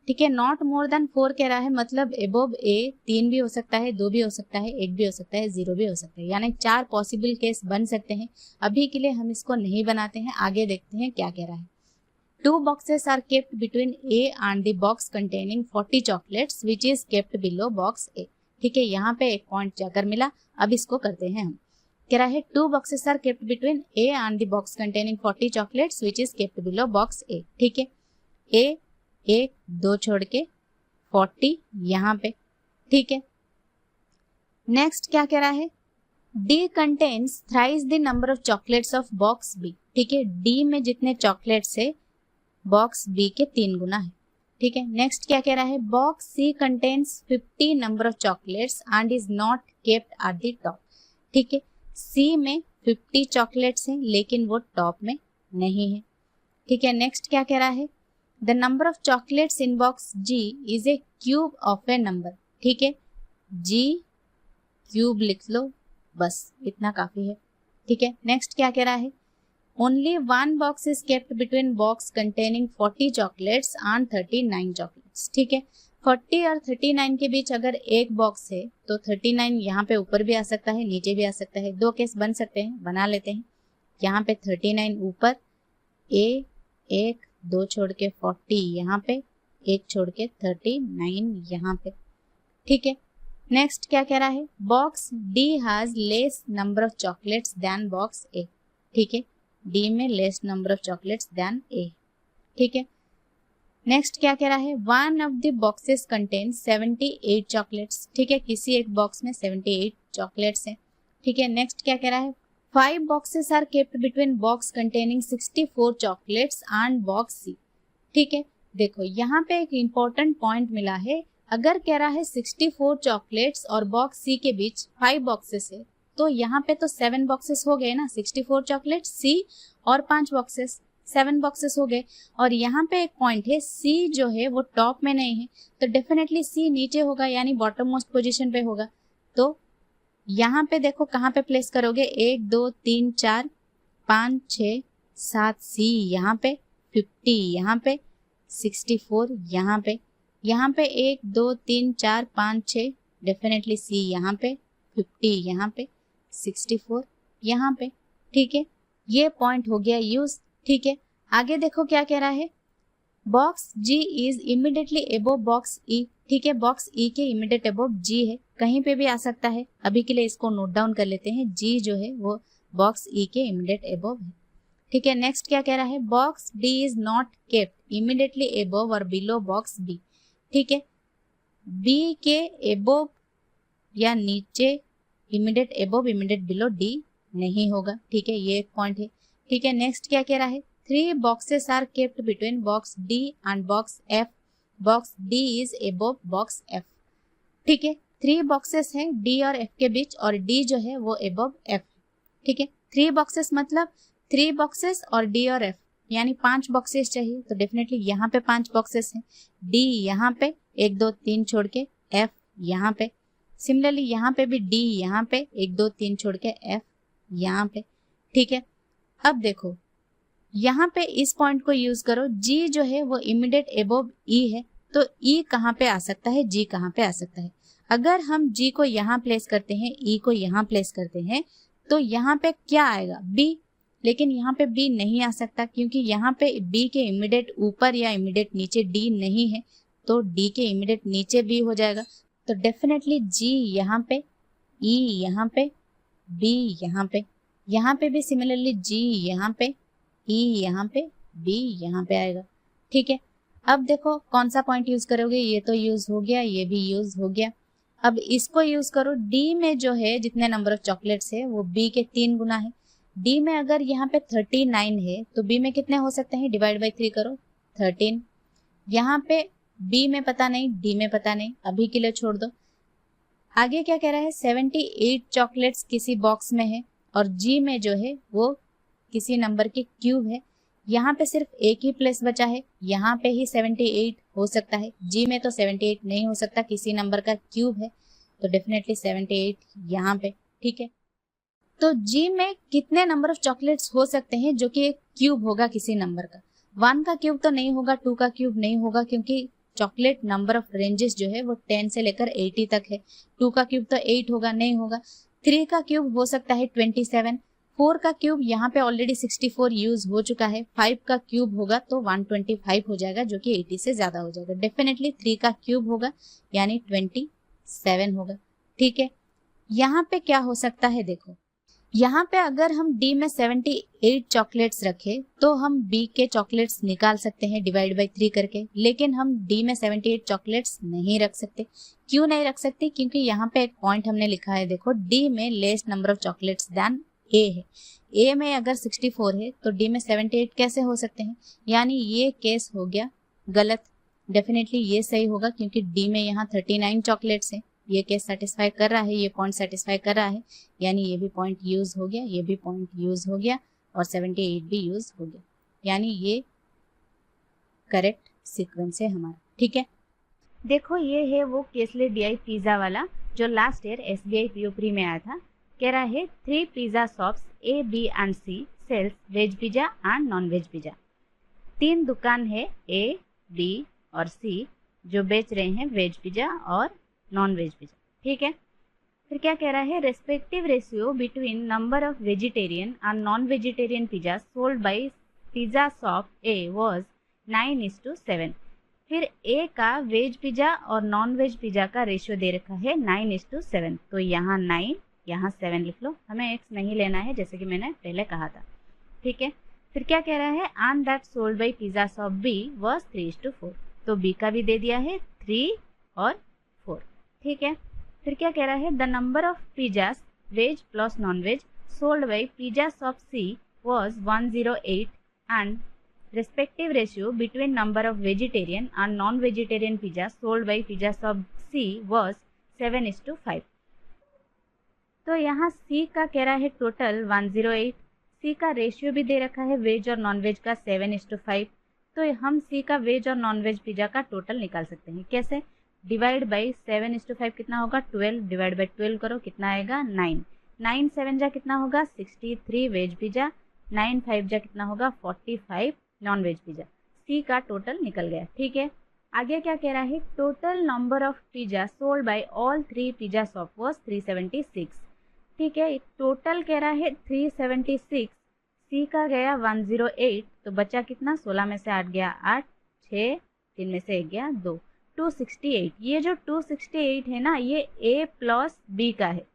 ठीक है। नॉट मोर देन 4 कह रहा है, मतलब एबोव ए 3 भी हो सकता है, 2 भी हो सकता है, 1 भी हो सकता है, 0 भी हो सकता है, यानी 4 पॉसिबल केस बन सकते हैं। अभी के लिए हम इसको नहीं बनाते हैं, आगे देखते हैं क्या कह रहा है। 2 boxes are kept between A and the box containing 40 chocolates which is kept below box A, ठीक है। यहाँ पे एक पॉइंट जाकर मिला, अब इसको करते हैं हम। कह रहा है 2 boxes are kept between A and the box containing 40 chocolates which is kept below box A, ठीक है। A 1 2 छोड़ के 40 यहाँ पे, ठीक है। नेक्स्ट क्या कह रहा है, D contains thrice the number of chocolates of box B, ठीक है। D में जितने चॉकलेट्स है बॉक्स B के 3 गुना है, ठीक है। नेक्स्ट क्या कह रहा है, box C contains 50 number of chocolates and is not kept at the top, ठीक है। C में 50 चॉकलेट्स हैं लेकिन वो टॉप में नहीं है, ठीक है। नेक्स्ट क्या कह रहा है, The number of chocolates in box G is a cube of a number, ठीक है। G क्यूब लिख लो, बस इतना काफी है, ठीक है। नेक्स्ट क्या कह रहा है, Only 1 box is kept between box containing 40 chocolates and 39 chocolates, ठीक है। 40 और 39 के बीच अगर एक बॉक्स है तो 39 यहाँ पे ऊपर भी आ सकता है, नीचे भी आ सकता है, 2 केस बन सकते हैं, बना लेते हैं। यहाँ पे 39 ऊपर, A 1 2 छोड़ के 40 यहाँ पे, 1 छोड़ के 39 यहाँ पे, ठीक है। नेक्स्ट क्या कह रहा है, box D has less number of chocolates than box A. ठीक है, डी में less number of chocolates than A. ठीक है, नेक्स्ट क्या कह रहा है, one of the boxes contain 78 chocolates. ठीक है, किसी एक बॉक्स में 78 चॉकलेट्स हैं। ठीक है, नेक्स्ट क्या कह रहा है, 5 boxes are kept between box containing 64 chocolates and box C. ठीक है, देखो यहाँ पे एक इंपॉर्टेंट पॉइंट मिला है, अगर कह रहा है 64 चॉकलेट्स और बॉक्स सी के बीच 5 बॉक्सेस है, तो यहाँ पे तो 7 बॉक्सेस हो गए ना, 64 चॉकलेट सी और 5 बॉक्सेस, 7 बॉक्सेस हो गए। और यहाँ पे एक पॉइंट है, सी जो है वो टॉप में नहीं है, तो डेफिनेटली सी नीचे होगा, यानी बॉटम मोस्ट पोजीशन पे होगा। तो यहाँ पे देखो कहाँ पे प्लेस करोगे, 1 2 3 4 5 6 7, सी यहाँ पे, 50 यहाँ पे, 64 यहाँ पे, यहाँ पे 1 2 3 4 5 6, डेफिनेटली सी यहाँ पे, 50 यहाँ पे, 64 यहाँ पे। ठीक है, ये पॉइंट हो गया यूज। ठीक है, आगे देखो क्या कह रहा है, box G is immediately above box E. ठीक है, बॉक्स ई के इमीडिएट अबव जी है, कहीं पे भी आ सकता है, अभी के लिए इसको नोट डाउन कर लेते हैं, जी जो है वो बॉक्स ई के इमीडिएट अबव है। ठीक है, नेक्स्ट क्या कह रहा है, box D is not kept immediately above और बिलो बॉक्स बी। ठीक है, बी के अबव या नीचे immediate above immediate below D नहीं होगा। ठीक है, ये एक पॉइंट है। ठीक है, नेक्स्ट क्या कह रहा है, 3 boxes are kept between box D and box F, box D is above box F. ठीक है, 3 बॉक्सेस हैं डी और एफ के बीच, और डी जो है वो अबव एफ। ठीक है, 3 बॉक्सेस मतलब 3 बॉक्सेस और डी और एफ, यानी 5 बॉक्सेस चाहिए, तो डेफिनेटली यहाँ पे 5 बॉक्सेस हैं, डी यहाँ पे 1 2 3 छोड़ के, एफ यहाँ पे, सिमिलरली यहाँ पे भी डी यहाँ पे 1 2 3 छोड़ के, एफ यहाँ पे। ठीक है, अब देखो यहाँ पे इस पॉइंट को यूज करो, जी जो है वो इमीडिएट अबव ई है, तो ई कहाँ पे आ सकता है, जी कहाँ पे आ सकता है। अगर हम जी को यहाँ प्लेस करते हैं, ई को यहाँ प्लेस करते हैं, तो यहाँ पे क्या आएगा, बी। लेकिन यहाँ पे बी नहीं आ सकता, क्योंकि यहाँ पे बी के इमीडिएट ऊपर या इमीडिएट नीचे डी नहीं है, तो डी के इमीडिएट नीचे बी हो जाएगा। तो डेफिनेटली जी यहाँ पे, ई यहाँ पे, बी यहाँ पे भी सिमिलरली जी यहाँ पे, ई यहाँ पे, बी यहाँ पे आएगा। ठीक है, अब देखो कौन सा पॉइंट यूज करोगे, ये तो यूज हो गया, ये भी यूज हो गया। अब इसको यूज करो, डी में जो है जितने नंबर ऑफ चॉकलेट्स है वो बी के 3 गुना है। डी में अगर यहाँ पे 39 है, तो बी में कितने हो सकते हैं, डिवाइड बाई 3 करो, 13। यहाँ पे बी में पता नहीं, डी में पता नहीं, अभी के लिए छोड़ दो। आगे क्या कह रहा है, 78 चॉकलेट्स किसी बॉक्स में है, और जी में जो है वो किसी नंबर के क्यूब है। यहाँ पे सिर्फ एक ही प्लेस बचा है, यहाँ पे ही 78 हो सकता है, जी में तो 78 नहीं हो सकता, किसी नंबर का क्यूब है, तो डेफिनेटली 78 यहाँ पे। ठीक है, तो जी में कितने नंबर ऑफ चॉकलेट्स हो सकते हैं जो कि एक क्यूब होगा किसी नंबर का। 1 का क्यूब तो नहीं होगा, 2 का क्यूब नहीं होगा, क्योंकि चॉकलेट नंबर ऑफ रेंजेस जो है वो 10 से लेकर 80 तक है। 2 का क्यूब तो 8 होगा, नहीं होगा। 3 का क्यूब हो सकता है 27। 4 का क्यूब यहाँ पे ऑलरेडी 64 यूज हो चुका है। 5 का क्यूब होगा तो 125 हो जाएगा, जो कि 80 से ज्यादा हो जाएगा। डेफिनेटली 3 का क्यूब होगा, यानी 27 होगा। ठीक है, यहाँ पे क्या हो सकता है, देखो यहाँ पे अगर हम डी में 78 चॉकलेट्स रखे, तो हम बी के चॉकलेट्स निकाल सकते हैं डिवाइड बाई 3 करके, लेकिन हम डी में 78 चॉकलेट्स नहीं रख सकते। क्यों नहीं रख सकते, क्योंकि यहाँ पे एक पॉइंट हमने लिखा है, देखो डी में less number of chocolates than A है। ए में अगर 64 है तो डी में 78 कैसे हो सकते हैं, यानी ये केस हो गया गलत। डेफिनेटली ये सही होगा, क्योंकि डी में यहाँ 39 चॉकलेट्स हैं, ये केस सेटिस्फाई कर रहा है, ये पॉइंट सेटिस्फाई कर रहा है, यानी ये भी पॉइंट यूज हो गया, ये भी पॉइंट यूज हो गया, और 78 भी यूज हो गया, यानी ये करेक्ट सीक्वेंस है हमारा। ठीक है, देखो ये है वो केसले डीआई पिज्जा वाला जो last year SBI PO pre में आया था। कह रहा है 3 pizza shops A B and C sells veg pizza and non veg pizza. 3 दुकान है ए बी और सी जो बेच रहे हैं वेज पिज्जा और नॉन वेज पिज्जा। ठीक है, फिर क्या कह रहा है, respective ratio between number of vegetarian and non vegetarian pizza sold bye pizza shop A was 9:7। फिर ए का वेज पिज़्ज़ा और नॉन वेज पिज़्ज़ा का रेशियो दे रखा है 9:7, तो यहाँ 9 यहाँ 7 लिख लो, हमें एक्स नहीं लेना है जैसे कि मैंने पहले कहा था, ठीक है। फिर क्या कह रहा है, and that sold by pizza shop B was 3:4, तो बी का भी दे दिया है 3 और 4, ठीक है। फिर क्या कह रहा है, the number of pizzas veg plus non veg sold by pizza shop C was 108 and respective ratio between number of vegetarian and non-vegetarian pizza sold by pizza shop C was 7:5। तो यहाँ C का कह रहा है total 108, C का ratio भी दे रखा है वेज और नॉन वेज का 7:5, तो हम C का वेज और नॉन वेज पिज़्ज़ा का टोटल निकाल सकते हैं। कैसे, डिवाइड बाई 7:5 कितना होगा 12, डिवाइड बाई 12 करो कितना आएगा 9, 9 7 जा कितना होगा 63 वेज पिज़्ज़ा, 9 5 जा कितना होगा 45 नॉन वेज पिज़्ज़ा। सी का टोटल निकल गया, ठीक है। आगे क्या कह रहा है, total number of pizza sold by all 3 pizza shop was 376, ठीक है। टोटल कह रहा है 376, सी का गया 108, तो बचा कितना 16 में से 8 गया 8, 6 3 में से 1 गया 2, 268। ये जो 268 है ना, ये ए प्लस बी का है,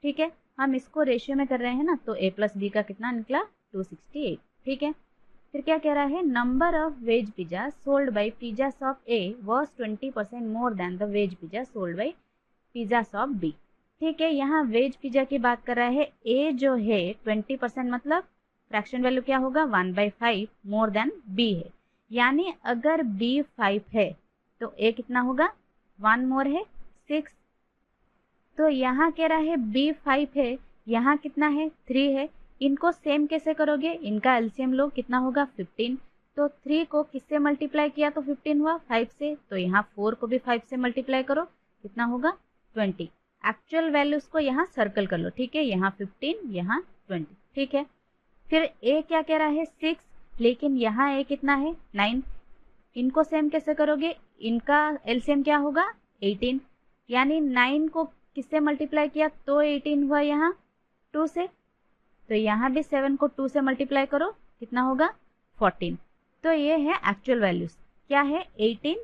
ठीक है। हम इसको रेशियो में कर रहे हैं ना, तो ए प्लस बी का कितना निकला 268, ठीक है। फिर क्या कह रहा है, number of veg pizza sold by pizza shop A was 20% more than the veg pizza sold by pizza shop B, ठीक है। यहाँ वेज पिज़्ज़ा की बात कर रहा है, ए जो है 20% मतलब फ्रैक्शन वैल्यू क्या होगा 1/5 मोर देन बी है, यानी अगर बी 5 है तो ए कितना होगा 1 मोर है 6, तो यहाँ कह रहा है बी 5 है, यहाँ कितना है 3 है, इनको सेम कैसे करोगे, इनका एलसीएम लो कितना होगा 15, तो 3 को किससे मल्टीप्लाई किया तो 15 हुआ 5 से, तो यहाँ 4 को भी 5 से मल्टीप्लाई करो कितना होगा 20। एक्चुअल वैल्यूज को यहाँ सर्कल कर लो, ठीक है, यहाँ 15 यहाँ 20, ठीक है। फिर ए क्या कह रहा है 6, लेकिन यहाँ ए कितना है 9, इनको सेम कैसे करोगे, इनका एलसीएम क्या होगा 18, यानी 9 को किससे मल्टीप्लाई किया तो 18 हुआ यहाँ 2 से, तो यहाँ भी 7 को 2 से मल्टीप्लाई करो कितना होगा 14। तो ये है एक्चुअल वैल्यूज, क्या है 18,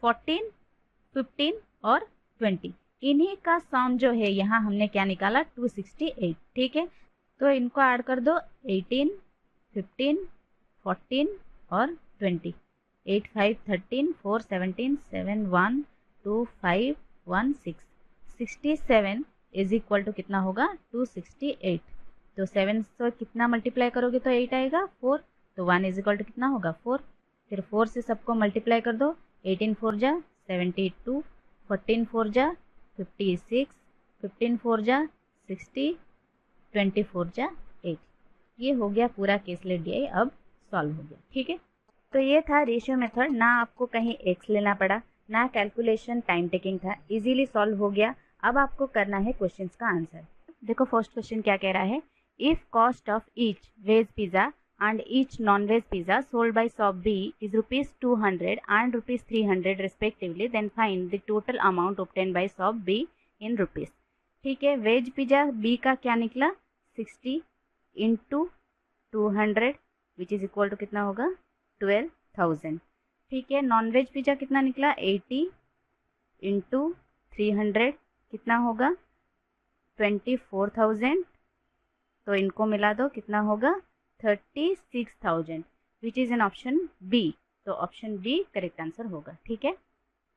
14, 15 और 20, इन्हीं का सम जो है यहाँ हमने क्या निकाला 268, ठीक है। तो इनको ऐड कर दो 18, 15, 14 और 20, 8 5 13 4 17 7 1 2 5 1 6, 67 इज इक्वल टू कितना होगा 268, तो 7 से कितना मल्टीप्लाई करोगे तो 8 आएगा 4, तो 1 इज इक्वल टू कितना होगा 4, फिर 4 से सबको मल्टीप्लाई कर दो, 18 4 जा 72, 14 4 जा 56, 15 4 जा 60, 24 जा 8। ये हो गया पूरा केसलेट डीआई, अब सॉल्व हो गया, ठीक है। तो ये था रेशियो मेथड, ना आपको कहीं एक्स लेना पड़ा, ना कैलकुलेशन टाइम टेकिंग था, इजीली सॉल्व हो गया। अब आपको करना है क्वेश्चंस का आंसर। देखो फर्स्ट क्वेश्चन क्या कह रहा है, if cost of each veg pizza and each non-veg pizza sold by shop B is ₹200 and ₹300 respectively, then find the total amount obtained by shop B in rupees। ठीक है, veg pizza B का क्या निकला 60 into 200 which is equal to कितना होगा 12,000। ठीक है, non veg pizza कितना निकला 80 इंटू 300 कितना होगा 24,000, तो इनको मिला दो कितना होगा 36,000 which is an option B, तो ऑप्शन बी करेक्ट आंसर होगा। ठीक है,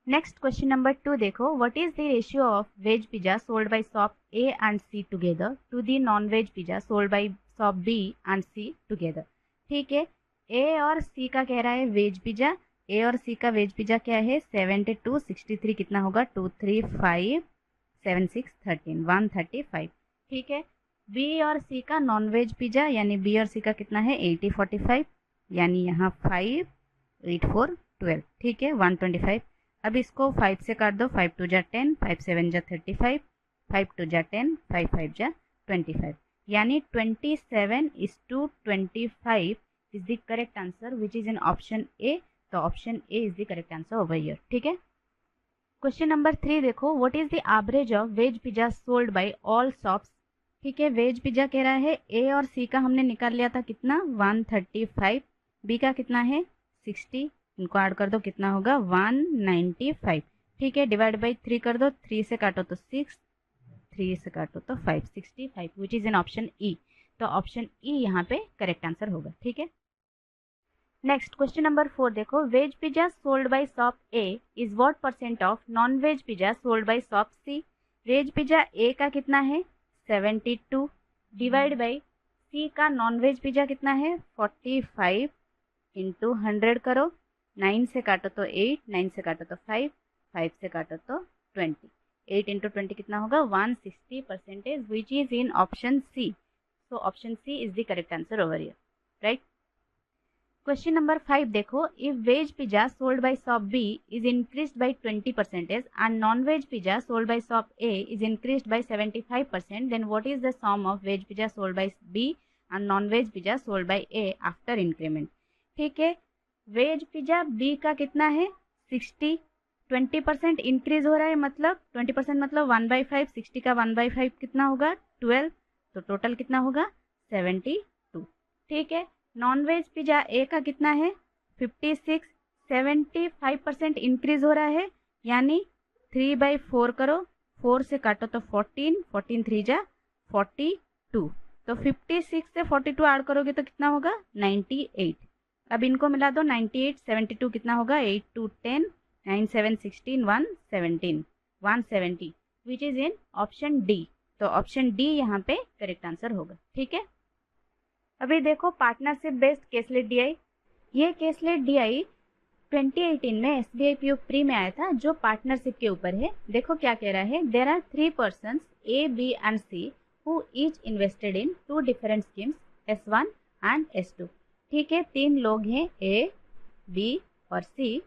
नेक्स्ट क्वेश्चन नंबर 2 देखो, what is the ratio of veg pizza sold by shop A and C together to the non veg pizza sold by shop B and C together. ठीक है, ए और सी का कह रहा है वेज पिज़्ज़ा, ए और सी का वेज पिज़्ज़ा क्या है 72 63 कितना होगा 235 7 6 13 135। ठीक है, बी और सी का नॉन वेज पिज़्ज़ा यानी बी और सी का कितना है 80 45 यानी यहाँ 5 8 4 12। ठीक है, 125। अब इसको 5 से काट दो, 5 2 जा 10 5 7 जा 35 5 2 जा 10 5 5 जा 25 यानी 27:25 is the correct answer which is in option A, तो option A is the correct answer over here. ठीक है, क्वेश्चन नंबर 3 देखो, what is the average of veg pizza sold by all shops. ठीक है, वेज पिज़्ज़ा कह रहा है ए और सी का हमने निकाल लिया था कितना 135, बी का कितना है 60, इनको ऐड कर दो, कितना होगा 195। ठीक है, डिवाइड बाई 3 कर दो, 3 से काटो तो 6, 3 से काटो तो 5, 65, विच इज इन ऑप्शन ई। तो ऑप्शन ई यहाँ पे करेक्ट आंसर होगा। ठीक है, नेक्स्ट क्वेश्चन नंबर 4 देखो, veg pizza sold by shop A is what percent of non veg pizza sold by shop C. Veg pizza A का कितना है 72, डिवाइड बाई सी का नॉन वेज पिज्जा कितना है 45 इंटू 100 करो, 9 से काटो तो 8, 9 से काटो तो 5, 5 से काटो तो 20, 8 इंटू 20 कितना होगा 160%, which is in option C. So option C is the correct answer over here, right. Question number 5 देखो, if veg pizza sold by shop B is increased by 20% and non veg pizza sold by shop A is increased by 75%, then what is the sum of veg pizza sold by B and non veg pizza sold by A after increment. ठीक है, veg pizza B का कितना है 60, 20% increase हो रहा है, मतलब 20% मतलब 1/5, 60 का 1/5 कितना होगा 12, तो टोटल कितना होगा 72। ठीक है, नॉन वेज पिज्जा ए का कितना है 56, 75% इंक्रीज हो रहा है, यानी 3/4 करो, 4 से काटो तो 14, 14 3 जा 42, तो 56 से 42 ऐड करोगे तो कितना होगा 98। अब इनको मिला दो, 98 72 कितना होगा 8 2 10, 9 7 16, 117, 170, विच इज इन ऑप्शन डी। तो ऑप्शन डी यहाँ पे करेक्ट आंसर होगा। ठीक है, अभी देखो पार्टनरशिप बेस्ड केसलेट डीआई, ये केसलेट डीआई 2018 में एसबीआई पीओ प्री में आया था, जो पार्टनरशिप के ऊपर है। देखो क्या कह रहा है, there are 3 persons A B and C who each invested in 2 different schemes S1 and S2। ठीक है, 3 लोग हैं ए बी और सी,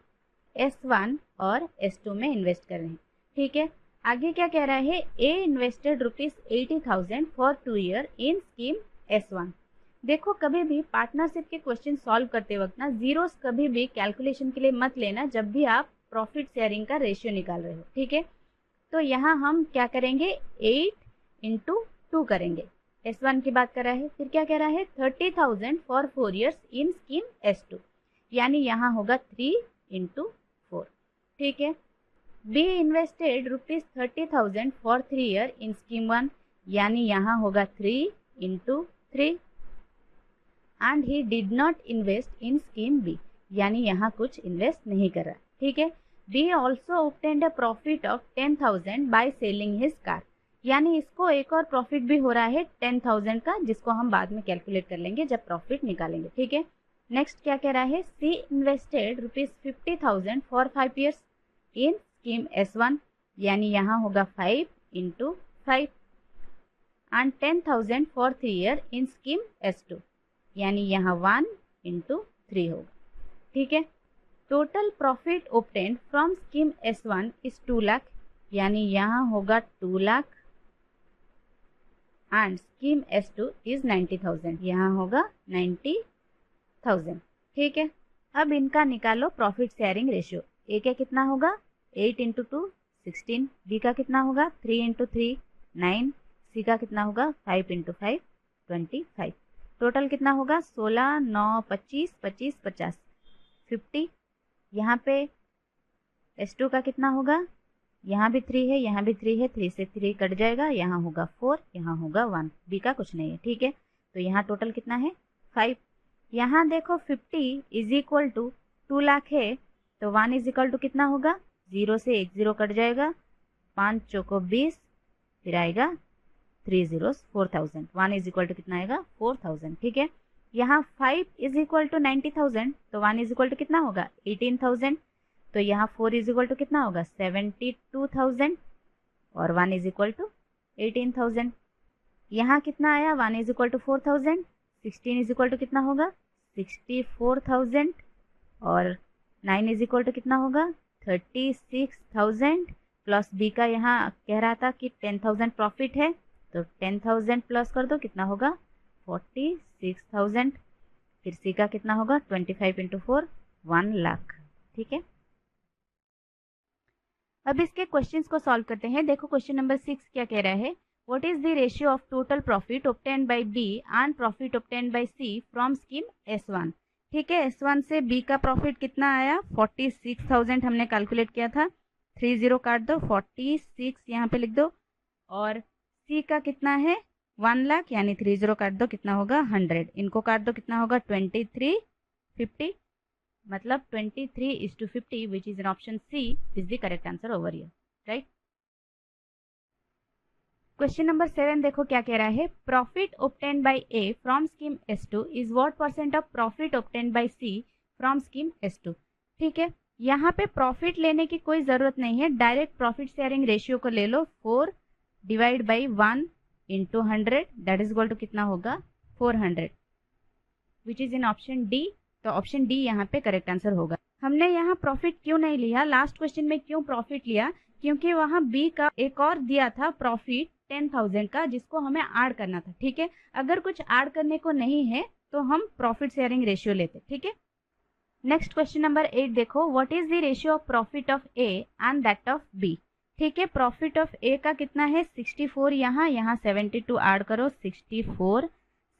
S1 और S2 में इन्वेस्ट कर रहे हैं। ठीक है, आगे क्या कह रहा है, A invested ₹80,000 for 2 year in scheme S1। देखो कभी भी पार्टनरशिप के क्वेश्चन सॉल्व करते वक्त ना जीरोस कभी भी कैलकुलेशन के लिए मत लेना, जब भी आप प्रॉफिट शेयरिंग का रेशियो निकाल रहे हो। ठीक है, तो यहाँ हम क्या करेंगे 8 इंटू 2 करेंगे, S1 की बात कर रहा है। फिर क्या कह रहा है 30,000 for 4 years in scheme S2, यानी यहाँ होगा 3 इंटू 4। ठीक है, B invested ₹30,000 for 3 year in scheme 1, यानी यहाँ होगा 3 into 3, and he did not invest in scheme B, यानी यहाँ कुछ इन्वेस्ट नहीं कर रहा। ठीक है, B also obtained a profit of 10,000 by selling his car, यानी इसको एक और प्रॉफिट भी हो रहा है 10,000 का, जिसको हम बाद में कैलकुलेट कर लेंगे जब प्रॉफिट निकालेंगे। ठीक है, नेक्स्ट क्या कह रहा है, C invested ₹50,000 for 5 years in scheme S1, यानी यहाँ होगा 5 into 5, and 10,000 for 3 year in scheme S2, यानी यहाँ 1 इंटू 3 होगा। ठीक है, total profit obtained from scheme S1 is 2 lakh, यानी यहाँ होगा 2 lakh, and scheme S2 is 90,000, यहाँ होगा 90,000। ठीक है, अब इनका निकालो प्रॉफिट शेयरिंग रेशियो। ए का कितना होगा 8 इंटू 2 16, बी का कितना होगा 3 इंटू 3 9, सी का कितना होगा 5 इंटू 5 25, टोटल कितना होगा 16 9 25 25 50 50। यहाँ पे S2 का कितना होगा, यहाँ भी 3 है, यहाँ भी 3 है, 3 से 3 कट जाएगा, यहाँ होगा 4, यहाँ होगा 1, बी का कुछ नहीं है। ठीक है, तो यहाँ टोटल कितना है 5। यहाँ देखो 50 इज इक्वल टू 2 लाख है, तो 1 इज इक्वल टू कितना होगा 0 से 1 0 कट जाएगा, 5 चौको 20, फिर आएगा 3 zeros 4,000, 1 इज इक्वल टू कितना आएगा 4,000। ठीक है, यहाँ 5 इज इक्वल टू 90,000, तो 1 इज इक्वल टू कितना होगा 18,000, तो यहाँ 4 इज इक्वल टू कितना होगा 72,000, और 1 इज इक्वल टू 18,000। यहाँ कितना आया 1 is equal to 4,000, 16 is equal to कितना होगा 64,000, और 9 इज इक्वल टू कितना होगा 36,000, प्लस बी का यहाँ कह रहा था कि 10,000 प्रॉफिट है, तो 10,000 प्लस कर दो, कितना होगा 46,000, फिर सी का कितना होगा 25 इंटू 4 1 लाख। ठीक है, अब इसके क्वेश्चंस को सॉल्व करते हैं। देखो क्वेश्चन नंबर 6 क्या कह रहा है, what is the ratio of total profit obtained by B and profit obtained by C from scheme S1। ठीक है। S1 से B का प्रॉफिट कितना आया, 46,000 हमने कैलकुलेट किया था। 30 काट दो, 46 यहाँ पे लिख दो। और C का कितना है, 1 लाख, यानी 30 काट दो, कितना होगा 100। इनको काट दो, कितना होगा 2350, मतलब 23:50, विच is in option C is the correct answer over here, right. Question number 7 देखो क्या कह रहा है, profit obtained by A from scheme S2 is what percent of profit obtained bye C from scheme S2। ठीक है, यहाँ पे profit लेने की कोई जरूरत नहीं है, डायरेक्ट प्रॉफिट शेयरिंग रेशियो को ले लो, 4 divide by 1 into 100, that is equal to कितना होगा 400, which is in option D. तो ऑप्शन डी यहाँ पे करेक्ट आंसर होगा। हमने यहाँ प्रॉफिट क्यों नहीं लिया, लास्ट क्वेश्चन में क्यों प्रॉफिट लिया, क्योंकि वहां बी का एक और दिया था प्रॉफिट 10,000 का, जिसको हमें ऐड करना था। ठीक है, अगर कुछ ऐड करने को नहीं है तो हम प्रॉफिट शेयरिंग रेशियो लेते। ठीक है, नेक्स्ट क्वेश्चन नंबर 8 देखो, what is the ratio of profit of A and that of B. ठीक है, प्रॉफिट ऑफ ए का कितना है 64, यहाँ 72 ऐड करो, 64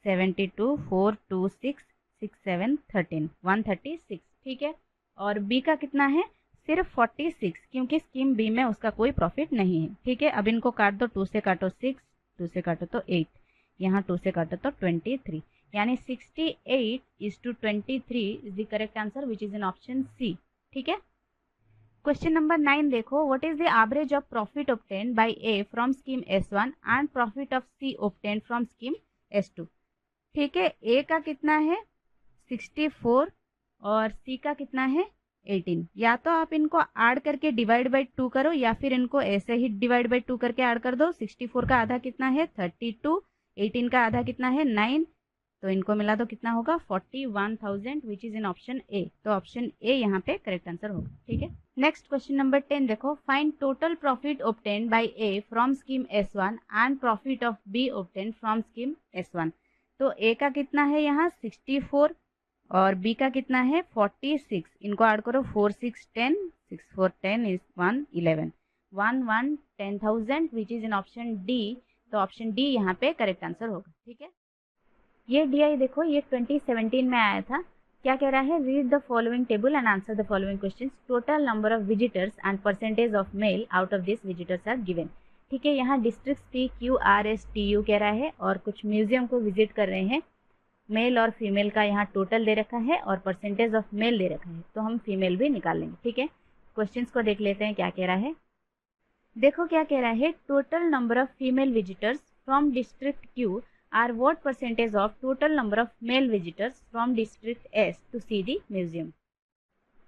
72 4 2 6 6 7 13 136। ठीक है, और बी का कितना है सिर्फ 46, क्योंकि स्कीम बी में उसका कोई प्रॉफिट नहीं है। ठीक है, अब इनको काट दो, 2 से काटो 6, 2 से काटो तो 8, यहाँ 2 से काटो तो 23, यानी 68:23 is the correct answer, which is in option C. ठीक है, क्वेश्चन नंबर 9 देखो, what is the average of profit obtained by A from scheme S1 and profit of C obtained from scheme S2। ठीक है, ए का कितना है 64 और सी का कितना है 18। या तो आप इनको ऐड करके डिवाइड बाई 2 करो, या फिर इनको ऐसे ही डिवाइड बाई 2 करके ऐड कर दो। 64 का आधा कितना है 32, 18 का आधा कितना है 9, तो इनको मिला दो, कितना होगा 41,000, विच इज इन ऑप्शन ए। तो ऑप्शन ए यहाँ पे करेक्ट आंसर होगा। ठीक है, नेक्स्ट क्वेश्चन नंबर 10 देखो, find total profit obtained by A from scheme S1 and profit of B obtained from scheme S1। तो ए का कितना है यहाँ 64 और बी का कितना है 46, इनको ऐड करो, 4 6 10, 6 4 10 is 1 11, 1 1 10,000, which is in option D. तो ऑप्शन डी यहाँ पे करेक्ट आंसर होगा। ठीक है, ये DI देखो, ये 2017 में आया था। क्या कह रहा है, read the following table and answer the following questions, total number of visitors and percentage of male out of this visitors are given. ठीक है, यहाँ डिस्ट्रिक्ट PQRSTU कह रहा है और कुछ म्यूजियम को विजिट कर रहे हैं। मेल और फीमेल का यहाँ टोटल दे रखा है और परसेंटेज ऑफ मेल दे रखा है, तो हम फीमेल भी निकाल लेंगे। ठीक है, क्वेश्चंस को देख लेते हैं क्या कह रहा है। देखो क्या कह रहा है, total number of female visitors from district Q are what percentage of total number of male visitors from district S to see the museum.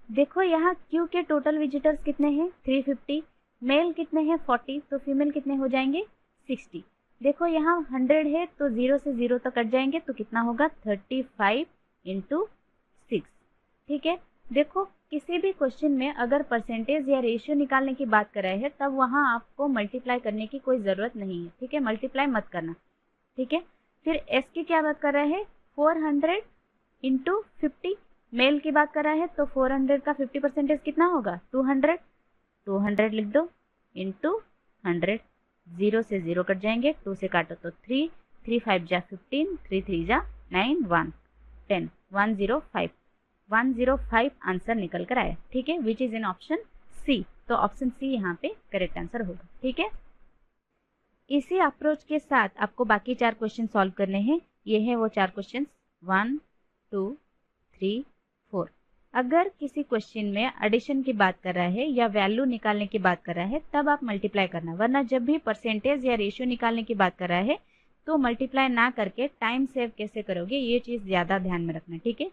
देखो यहाँ Q के टोटल विजिटर्स कितने हैं 350, मेल कितने हैं 40, तो फीमेल कितने हो जाएंगे 60। देखो यहाँ 100 है तो 0 से 0 तक कट जाएंगे, तो कितना होगा 35 × 6। ठीक है, देखो किसी भी क्वेश्चन में अगर परसेंटेज या रेशियो निकालने की बात कर रहे हैं तब वहाँ आपको मल्टीप्लाई करने की कोई ज़रूरत नहीं है। ठीक है, मल्टीप्लाई मत करना। ठीक है, फिर एस की क्या बात कर रहे हैं 400 × 50, मेल की बात कर रहा है तो 400 का 50% कितना होगा 200, 200 लिख दो इंटू 100, 0 से 0 कट जाएंगे, 2 से काटो तो 3, 3 5 जा 15, 3 3 जा 9, 1 10, 105, 105 आंसर निकल कर आया। ठीक है, विच इज इन ऑप्शन सी। तो ऑप्शन सी यहाँ पे करेक्ट आंसर होगा। ठीक है, इसी अप्रोच के साथ आपको बाकी 4 क्वेश्चन सॉल्व करने हैं। ये है वो 4 क्वेश्चन 1 2 3 4। अगर किसी क्वेश्चन में एडिशन की बात कर रहा है या वैल्यू निकालने की बात कर रहा है तब आप मल्टीप्लाई करना, वरना जब भी परसेंटेज या रेशियो निकालने की बात कर रहा है तो मल्टीप्लाई ना करके टाइम सेव कैसे करोगे ये चीज़ ज़्यादा ध्यान में रखना। ठीक है,